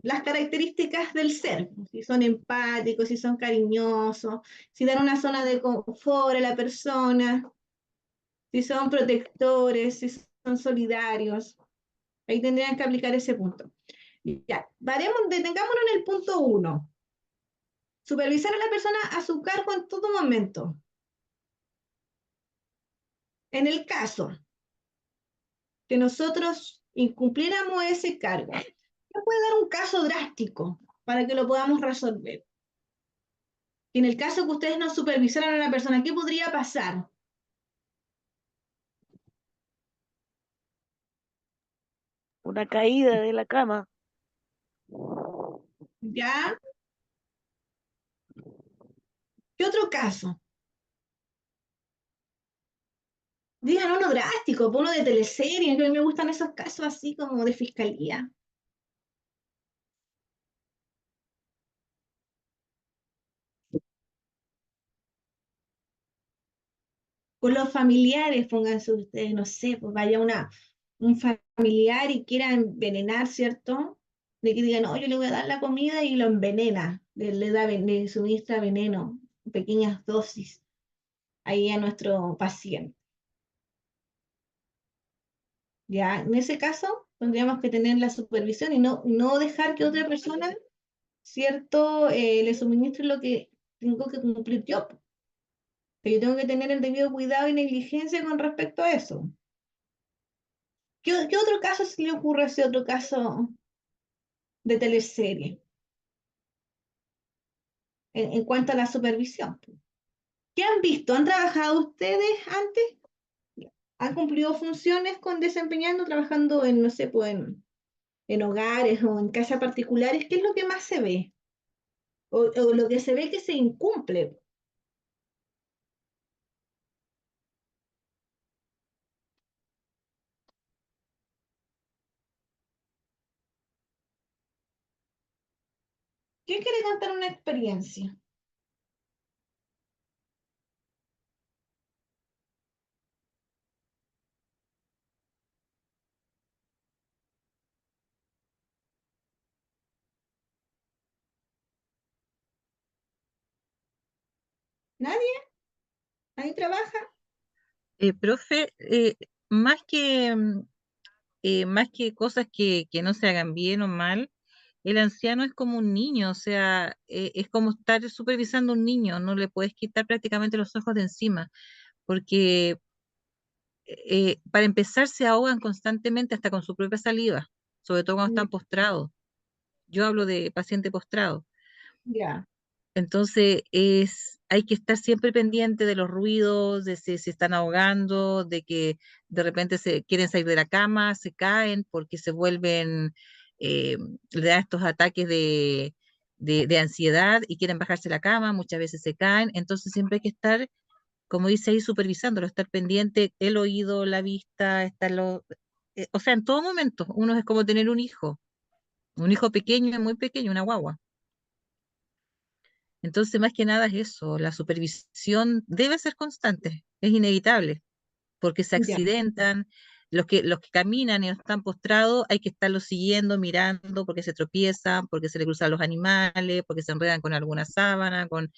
las características del ser, si son empáticos, si son cariñosos, si dan una zona de confort a la persona, si son protectores, si son solidarios. Ahí tendrían que aplicar ese punto. Ya, detengámonos en el punto 1. Supervisar a la persona a su cargo en todo momento. En el caso que nosotros incumpliéramos ese cargo, Me puede dar un caso drástico para que lo podamos resolver. En el caso que ustedes no supervisaran a la persona, ¿qué podría pasar? Una caída de la cama. ¿Ya? ¿Qué otro caso? Digan uno drástico, uno de teleserie, que a mí me gustan esos casos así como de fiscalía. Con los familiares, pónganse ustedes, no sé, pues vaya un familiar y quiera envenenar, ¿cierto? De que digan, no, yo le voy a dar la comida y lo envenena, le suministra veneno, pequeñas dosis ahí a nuestro paciente. Ya, en ese caso, tendríamos que tener la supervisión y no dejar que otra persona, ¿cierto?, le suministre lo que tengo que cumplir yo. Que yo tengo que tener el debido cuidado y negligencia con respecto a eso. ¿Qué otro caso se le ocurre ese otro caso de teleserie en cuanto a la supervisión? ¿Qué han visto? ¿Han trabajado ustedes antes? ¿Han cumplido funciones con desempeñando, trabajando en, no sé, pues en hogares o en casas particulares? ¿Qué es lo que más se ve? O lo que se ve que se incumple. ¿Quién quiere contar una experiencia? ¿Nadie? ¿Ahí trabaja? Profe, más que cosas que no se hagan bien o mal, el anciano es como un niño, o sea, es como estar supervisando a un niño, no le puedes quitar prácticamente los ojos de encima, porque para empezar se ahogan constantemente hasta con su propia saliva, sobre todo cuando están postrados. Yo hablo de paciente postrado. Ya, Entonces hay que estar siempre pendiente de los ruidos, de si se están ahogando, de que de repente se quieren salir de la cama, se caen porque se vuelven, eh, le da estos ataques de ansiedad y quieren bajarse de la cama, muchas veces se caen. Entonces siempre hay que estar, como dice ahí, supervisándolo, estar pendiente, el oído, la vista, o sea, en todo momento. Uno es como tener un hijo pequeño, muy pequeño, una guagua. Entonces, más que nada es eso, la supervisión debe ser constante, es inevitable, porque se ya. accidentan, los que caminan y están postrados, hay que estarlos siguiendo, mirando, porque se tropiezan, porque se le cruzan los animales, porque se enredan con alguna sábana, con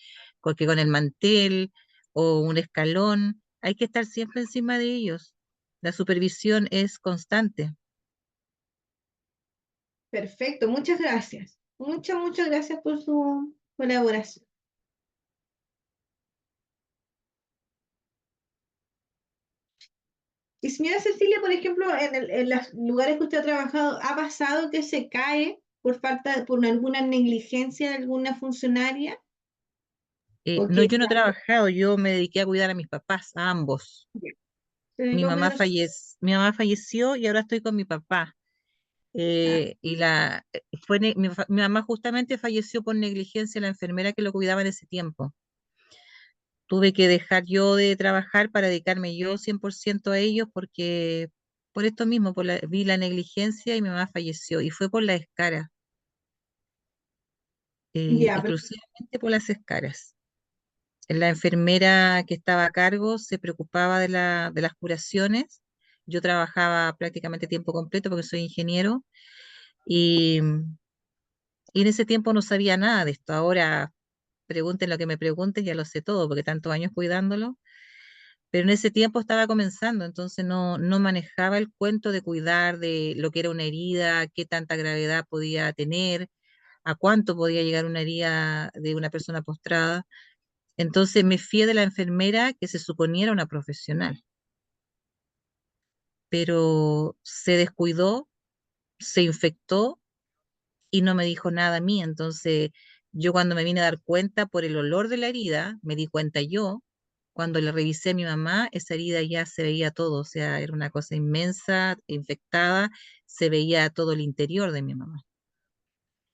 el mantel o un escalón, hay que estar siempre encima de ellos. La supervisión es constante. Perfecto, muchas gracias. Muchas gracias por su colaboración. Y señora Cecilia, por ejemplo, en los lugares que usted ha trabajado, ¿ha pasado que se cae por alguna negligencia de alguna funcionaria? ¿O No, que yo no he trabajado, yo me dediqué a cuidar a mis papás, a ambos. se dedicó a cuidar a Mi mamá falleció y ahora estoy con mi papá. ah, Y mi mamá justamente falleció por negligencia de la enfermera que lo cuidaba en ese tiempo. Tuve que dejar yo de trabajar para dedicarme yo 100% a ellos porque por esto mismo, vi la negligencia y mi mamá falleció. Y fue por la escara, ya, exclusivamente por las escaras. La enfermera que estaba a cargo se preocupaba de las curaciones. Yo trabajaba prácticamente tiempo completo porque soy ingeniero y, y en ese tiempo no sabía nada de esto. Ahora pregunten lo que me pregunten, ya lo sé todo porque tantos años cuidándolo. Pero en ese tiempo estaba comenzando, entonces no manejaba el cuento de cuidar de lo que era una herida, qué tanta gravedad podía tener, a cuánto podía llegar una herida de una persona postrada. Entonces me fié de la enfermera que se suponía era una profesional, pero se descuidó, se infectó y no me dijo nada a mí. Entonces, yo cuando me vine a dar cuenta por el olor de la herida, me di cuenta yo, cuando le revisé a mi mamá, esa herida ya se veía todo, o sea, era una cosa inmensa, infectada, se veía todo el interior de mi mamá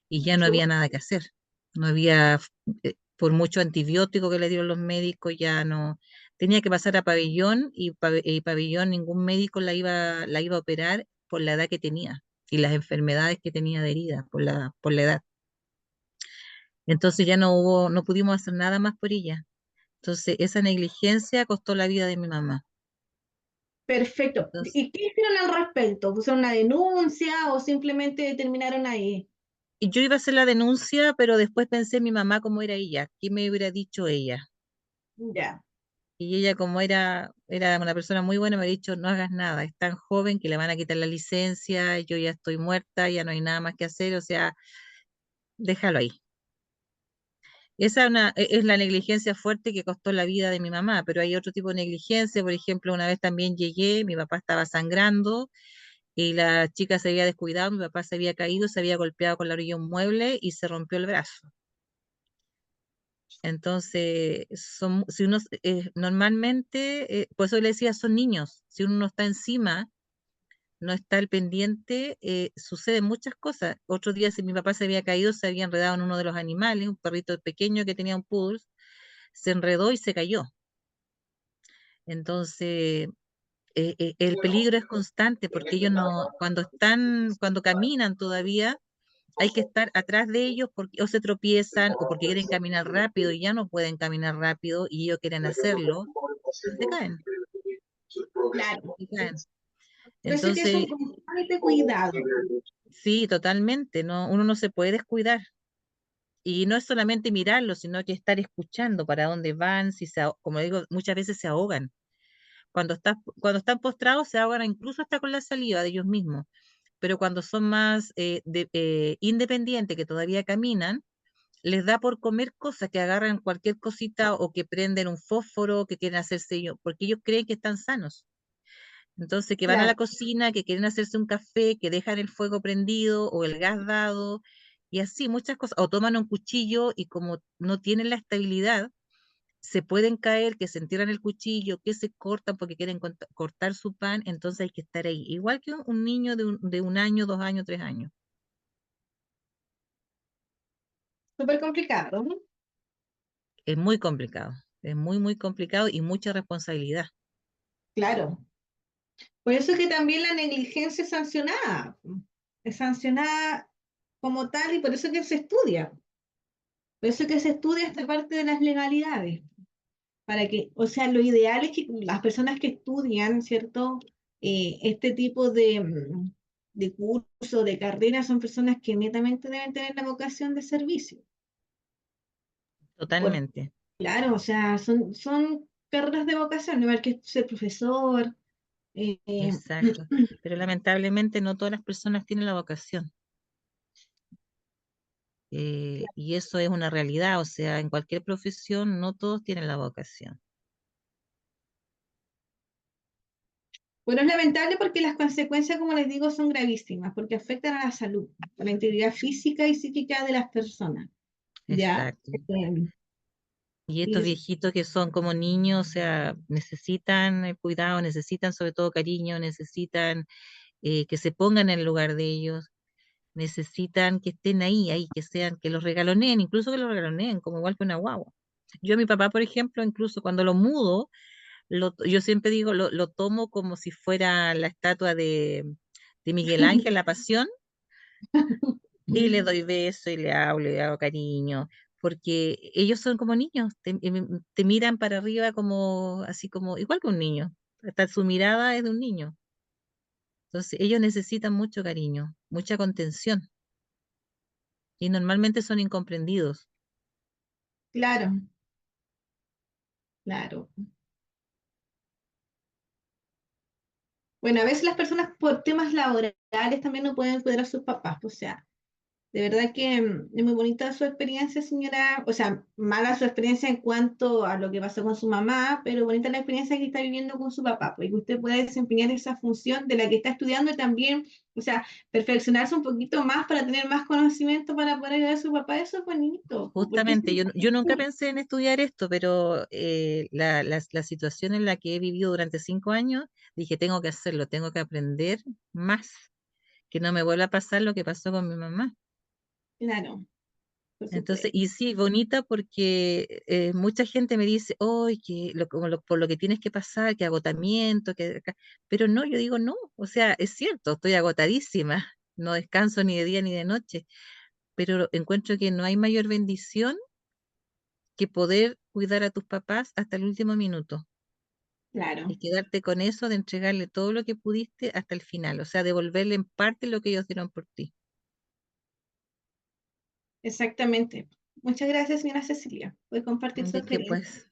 y ya no había nada que hacer. No había, por mucho antibiótico que le dieron los médicos, ya no. Tenía que pasar a pabellón y pabellón ningún médico la iba a operar por la edad que tenía y las enfermedades que tenía de herida por la edad. Entonces ya no pudimos hacer nada más por ella. Entonces esa negligencia costó la vida de mi mamá. Perfecto. Entonces, ¿Y qué hicieron al respecto? ¿Pusieron una denuncia o simplemente terminaron ahí? y yo iba a hacer la denuncia, pero después pensé en mi mamá cómo era ella, qué me hubiera dicho ella. Ya. Y ella como era una persona muy buena, me ha dicho, no hagas nada, es tan joven que le van a quitar la licencia, yo ya estoy muerta, ya no hay nada más que hacer, o sea, déjalo ahí. Esa es la negligencia fuerte que costó la vida de mi mamá, pero hay otro tipo de negligencia, por ejemplo, una vez también llegué, mi papá estaba sangrando y la chica se había descuidado, mi papá se había caído, se había golpeado con la orilla de un mueble y se rompió el brazo. Entonces, si uno, normalmente, por eso le decía, son niños, si uno no está encima, no está al pendiente, suceden muchas cosas. Otro día, si mi papá se había caído, se había enredado en uno de los animales, un perrito pequeño que tenía un poodle, se enredó y se cayó. Entonces, el peligro es constante porque ellos no, cuando caminan todavía, hay que estar atrás de ellos porque o se tropiezan o porque quieren caminar rápido y ya no pueden caminar rápido y ellos quieren hacerlo y se caen, Claro. se caen. Por eso que es un Entonces, constante cuidado. sí, totalmente, no, uno no se puede descuidar. Y no es solamente mirarlo, sino que estar escuchando para dónde van, si como digo, muchas veces se ahogan. Cuando están postrados se ahogan incluso hasta con la saliva de ellos mismos. Pero cuando son más independientes, que todavía caminan, les da por comer cosas, que agarran cualquier cosita o que prenden un fósforo, que quieren hacerse ellos, porque ellos creen que están sanos. Entonces, que van a la Claro. cocina, que quieren hacerse un café, que dejan el fuego prendido o el gas dado, y así muchas cosas. O toman un cuchillo y como no tienen la estabilidad, se pueden caer, que se entierran el cuchillo, que se cortan porque quieren cortar su pan, entonces hay que estar ahí. Igual que un niño de un año, 2 años, 3 años. Súper complicado, ¿no? Es muy complicado, es muy, muy complicado y mucha responsabilidad. Claro. Por eso es que también la negligencia es sancionada. Es sancionada como tal y por eso es que se estudia. Por eso es que se estudia esta parte de las legalidades. Para que, o sea, lo ideal es que las personas que estudian, ¿cierto? Este tipo de curso, de carrera, son personas que netamente deben tener la vocación de servicio. Por, Totalmente, claro, o sea, son carreras de vocación, igual que ser profesor. eh, exacto. Pero lamentablemente no todas las personas tienen la vocación. Y eso es una realidad, o sea, en cualquier profesión no todos tienen la vocación. Bueno, es lamentable porque las consecuencias, como les digo, son gravísimas, porque afectan a la salud, a la integridad física y psíquica de las personas. ¿Ya? Exacto. Eh, Y estos y viejitos que son como niños, o sea, necesitan cuidado, necesitan sobre todo cariño, necesitan que se pongan en el lugar de ellos, necesitan que estén ahí, que sean, que los regaloneen, incluso que los regaloneen, como igual que una guagua. Yo a mi papá, por ejemplo, incluso cuando lo mudo, yo siempre digo, lo tomo como si fuera la estatua de Miguel Ángel, la Pasión, y le doy beso y le hablo, le hago cariño, porque ellos son como niños, te miran para arriba como, así como, igual que un niño, hasta su mirada es de un niño. Entonces, ellos necesitan mucho cariño, mucha contención, y normalmente son incomprendidos. claro, claro. Bueno, a veces las personas por temas laborales también no pueden cuidar a sus papás, o sea, De verdad que es muy bonita su experiencia, señora. O sea, mala su experiencia en cuanto a lo que pasó con su mamá, pero bonita la experiencia que está viviendo con su papá, porque usted puede desempeñar esa función de la que está estudiando y también, o sea, perfeccionarse un poquito más para tener más conocimiento para poder ayudar a su papá. Eso es bonito, porque Justamente, yo nunca pensé en estudiar esto, pero la situación en la que he vivido durante 5 años, dije, tengo que hacerlo, tengo que aprender más, que no me vuelva a pasar lo que pasó con mi mamá. claro, por Entonces, supuesto. y sí, bonita porque mucha gente me dice, hoy que por lo que tienes que pasar, que agotamiento, pero no, yo digo no, o sea, es cierto, estoy agotadísima, no descanso ni de día ni de noche, pero encuentro que no hay mayor bendición que poder cuidar a tus papás hasta el último minuto Claro, y quedarte con eso de entregarle todo lo que pudiste hasta el final, o sea, devolverle en parte lo que ellos dieron por ti. exactamente. Muchas gracias, señora Cecilia, por compartir su De que experiencia. pues,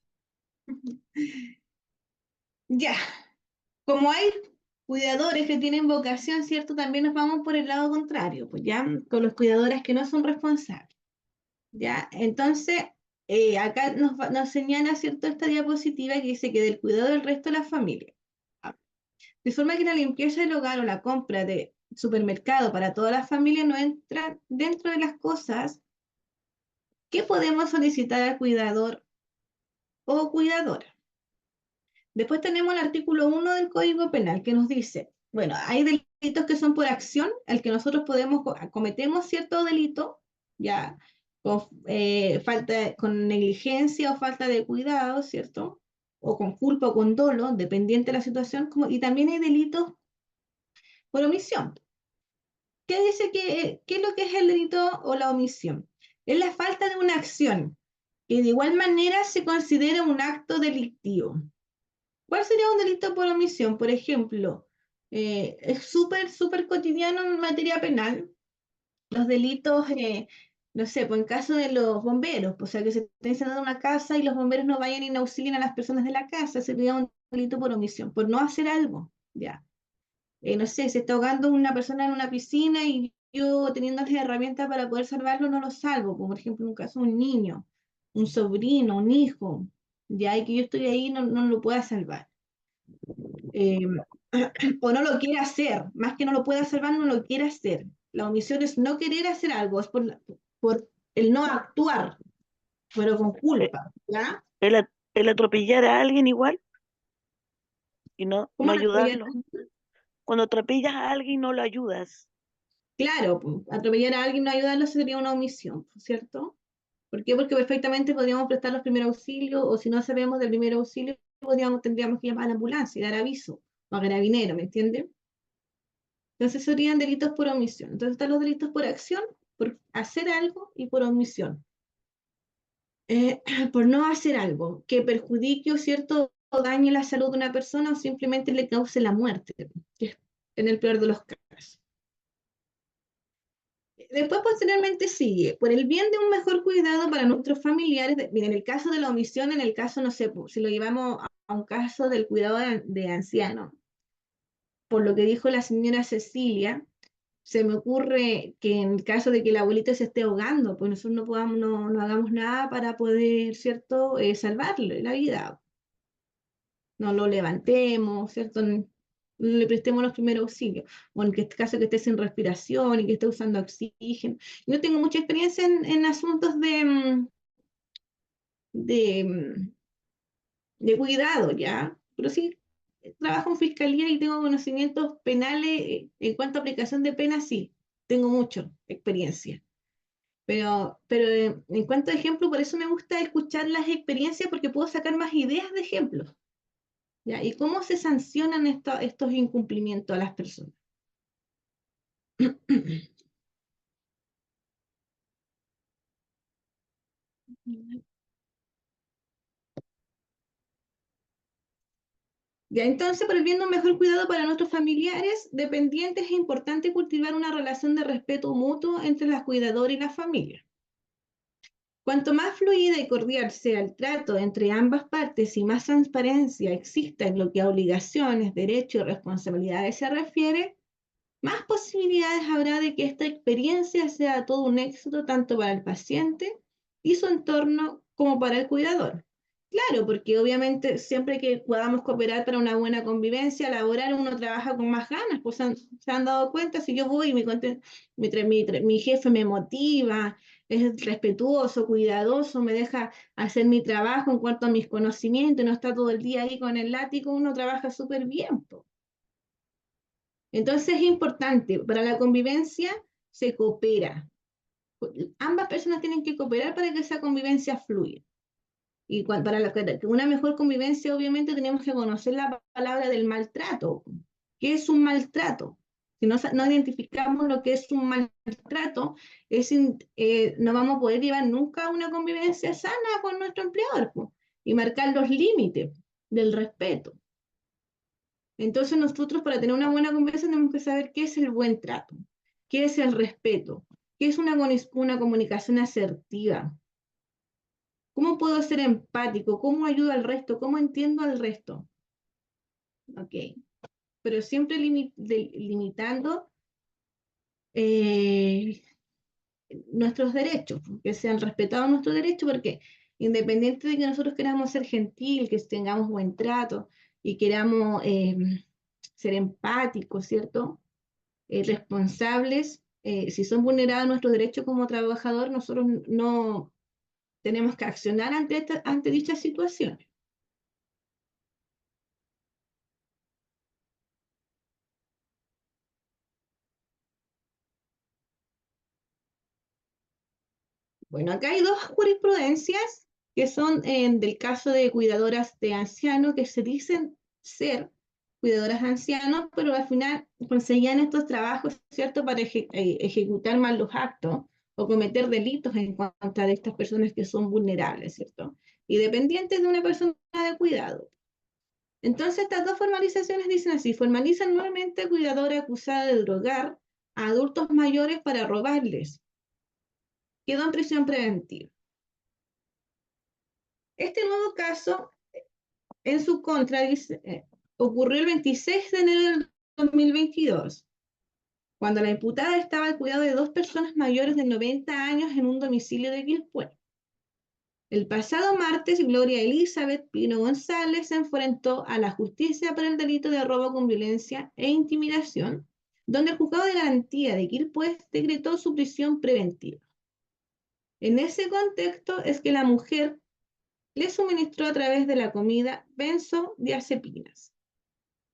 Ya, como hay cuidadores que tienen vocación, ¿cierto? También nos vamos por el lado contrario, pues ya con los cuidadores que no son responsables, ¿ya? Entonces, acá nos señala, ¿cierto? Esta diapositiva que dice que del cuidado del resto de la familia. Ah, de forma que la limpieza del hogar o la compra de supermercado para toda la familia no entra dentro de las cosas que podemos solicitar al cuidador o cuidadora. Después tenemos el artículo 1 del Código Penal que nos dice, bueno, hay delitos que son por acción, al que nosotros cometemos cierto delito, ya, con, con negligencia o falta de cuidado, ¿cierto? O con culpa o con dolo, dependiente de la situación, y también hay delitos por omisión. ¿Qué dice qué es lo que es el delito o la omisión? Es la falta de una acción, que de igual manera se considera un acto delictivo. ¿Cuál sería un delito por omisión? Por ejemplo, es súper cotidiano en materia penal los delitos, no sé, pues en caso de los bomberos, pues, o sea, que se esté incendiando una casa y los bomberos no vayan y no auxilien a las personas de la casa, sería un delito por omisión, por no hacer algo, ya. No sé, se está ahogando una persona en una piscina y yo teniendo las herramientas para poder salvarlo no lo salvo, como por ejemplo en un caso un niño, un sobrino, un hijo, ya, y que yo estoy ahí no lo pueda salvar. eh, o no lo quiere hacer, más que no lo pueda salvar, no lo quiere hacer. La omisión es no querer hacer algo, es por el no actuar, pero con Eh, culpa, ¿ya? el atropellar a alguien igual y no ¿Cómo no atropellar? ayudarlo. Cuando atropellas a alguien no lo ayudas. Claro, pues, atropellar a alguien no ayudarlo sería una omisión, ¿cierto? ¿Por qué? Porque perfectamente podríamos prestar los primeros auxilios, o si no sabemos del primer auxilio, tendríamos que llamar a la ambulancia y dar aviso, o a carabinero, ¿me entienden? Entonces serían delitos por omisión. Entonces están los delitos por acción, por hacer algo, y por omisión. Por no hacer algo que perjudique o cierto o dañe la salud de una persona o simplemente le cause la muerte, que es en el peor de los casos. Después, posteriormente, sigue, por el bien de un mejor cuidado para nuestros familiares, mira, en el caso de la omisión, en el caso, no sé, si lo llevamos a un caso del cuidado de ancianos, por lo que dijo la señora Cecilia, se me ocurre que en el caso de que el abuelito se esté ahogando, pues nosotros no hagamos nada para poder, ¿cierto?, salvarle la vida. No lo levantemos, ¿cierto? No le prestemos los primeros auxilios. O en este caso que esté sin respiración y que esté usando oxígeno. Yo tengo mucha experiencia en asuntos de, de cuidado, ¿ya? Pero sí, trabajo en fiscalía y tengo conocimientos penales en cuanto a aplicación de penas, sí, tengo mucha experiencia. Pero en cuanto a ejemplo, por eso me gusta escuchar las experiencias porque puedo sacar más ideas de ejemplos. ¿Ya? ¿Y cómo se sancionan estos incumplimientos a las personas? Ya, entonces, por el bien de un mejor cuidado para nuestros familiares dependientes, es importante cultivar una relación de respeto mutuo entre las cuidadoras y la familia. Cuanto más fluida y cordial sea el trato entre ambas partes y más transparencia exista en lo que a obligaciones, derechos y responsabilidades se refiere, más posibilidades habrá de que esta experiencia sea todo un éxito tanto para el paciente y su entorno como para el cuidador. Claro, porque obviamente siempre que podamos cooperar para una buena convivencia laboral, uno trabaja con más ganas, pues se han dado cuenta, si yo voy y mi jefe me motiva, es respetuoso, cuidadoso, me deja hacer mi trabajo en cuanto a mis conocimientos, no está todo el día ahí con el látigo, uno trabaja súper bien, po. Entonces es importante, para la convivencia se coopera. Ambas personas tienen que cooperar para que esa convivencia fluya. Y una mejor convivencia, obviamente, tenemos que conocer la palabra del maltrato. ¿Qué es un maltrato? Si no identificamos lo que es un maltrato, no vamos a poder llevar nunca una convivencia sana con nuestro empleador, po, y marcar los límites del respeto. Entonces nosotros para tener una buena conversación tenemos que saber qué es el buen trato, qué es el respeto, qué es una comunicación asertiva, cómo puedo ser empático, cómo ayudo al resto, cómo entiendo al resto. Ok, pero siempre limitando nuestros derechos, que sean respetados nuestros derechos, porque independiente de que nosotros queramos ser gentil, que tengamos buen trato y queramos ser empáticos, ¿cierto? Responsables, si son vulnerados nuestros derechos como trabajador, nosotros no tenemos que accionar ante dichas situaciones. Bueno, acá hay dos jurisprudencias que son del caso de cuidadoras de ancianos que se dicen ser cuidadoras de ancianos, pero al final conseguían estos trabajos, ¿cierto?, para ejecutar mal los actos o cometer delitos en contra de estas personas que son vulnerables, ¿cierto? Y dependientes de una persona de cuidado. Entonces, estas dos formalizaciones dicen así: formalizan nuevamente cuidadora acusada de drogar a adultos mayores para robarles. Quedó en prisión preventiva. Este nuevo caso, en su contra, ocurrió el 26 de enero del 2022, cuando la imputada estaba al cuidado de dos personas mayores de 90 años en un domicilio de Quilpué. El pasado martes, Gloria Elizabeth Pino González se enfrentó a la justicia por el delito de robo con violencia e intimidación, donde el juzgado de garantía de Quilpué decretó su prisión preventiva. En ese contexto es que la mujer le suministró a través de la comida benzodiazepinas,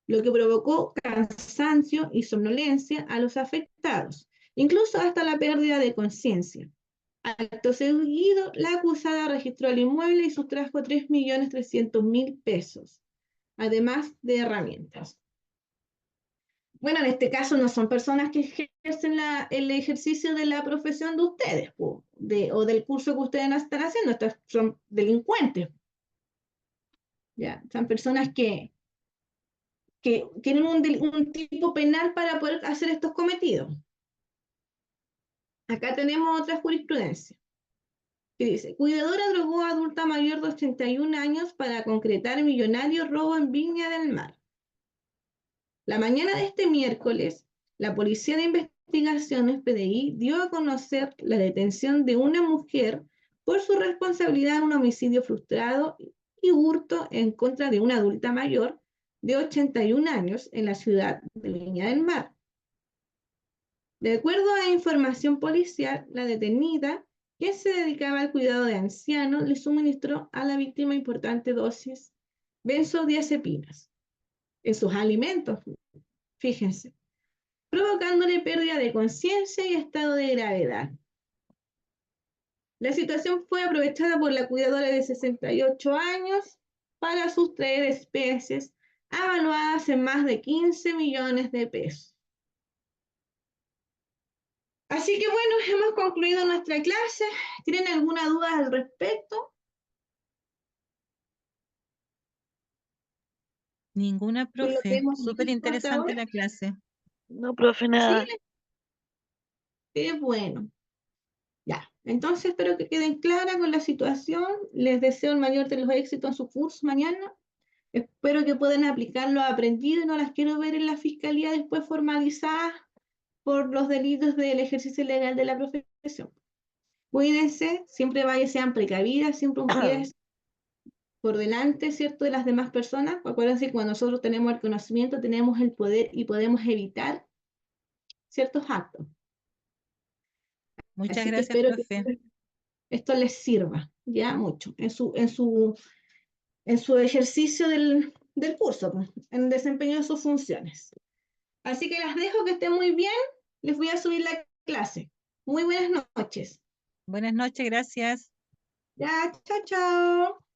lo que provocó cansancio y somnolencia a los afectados, incluso hasta la pérdida de conciencia. Acto seguido, la acusada registró el inmueble y sustrajo 3.300.000 pesos, además de herramientas. Bueno, en este caso no son personas que ejercen el ejercicio de la profesión de ustedes, o del curso que ustedes están haciendo. Estos son delincuentes. ¿Ya? Son personas que tienen un tipo penal para poder hacer estos cometidos. Acá tenemos otra jurisprudencia que dice: cuidadora drogó a adulta mayor de 81 años para concretar millonario robo en Viña del Mar. La mañana de este miércoles, la Policía de Investigaciones, PDI, dio a conocer la detención de una mujer por su responsabilidad en un homicidio frustrado y hurto en contra de una adulta mayor de 81 años en la ciudad de Viña del Mar. De acuerdo a información policial, la detenida, que se dedicaba al cuidado de ancianos, le suministró a la víctima importantes dosis benzodiazepinas en sus alimentos, fíjense, provocándole pérdida de conciencia y estado de gravedad. La situación fue aprovechada por la cuidadora de 68 años para sustraer especies avaluadas en más de 15 millones de pesos. Así que bueno, hemos concluido nuestra clase. ¿Tienen alguna duda al respecto? Ninguna, Con lo que profe. hemos Súper visto hasta interesante ahora. la clase. No, profe, Sí, nada. qué bueno. Ya, entonces espero que queden claras con la situación. Les deseo el mayor de los éxitos en su curso mañana. Espero que puedan aplicar lo aprendido y no las quiero ver en la fiscalía después formalizadas por los delitos del ejercicio ilegal de la profesión. Cuídense, siempre sean precavidas, siempre un pie por delante, ¿cierto?, de las demás personas. Acuérdense que cuando nosotros tenemos el conocimiento, tenemos el poder y podemos evitar ciertos actos. Muchas Así que gracias, espero profe. que esto les sirva ya mucho en su ejercicio del curso, pues, en el desempeño de sus funciones. Así que las dejo, que estén muy bien. Les voy a subir la clase. Muy buenas noches. Buenas noches, gracias. Ya, chao, chao.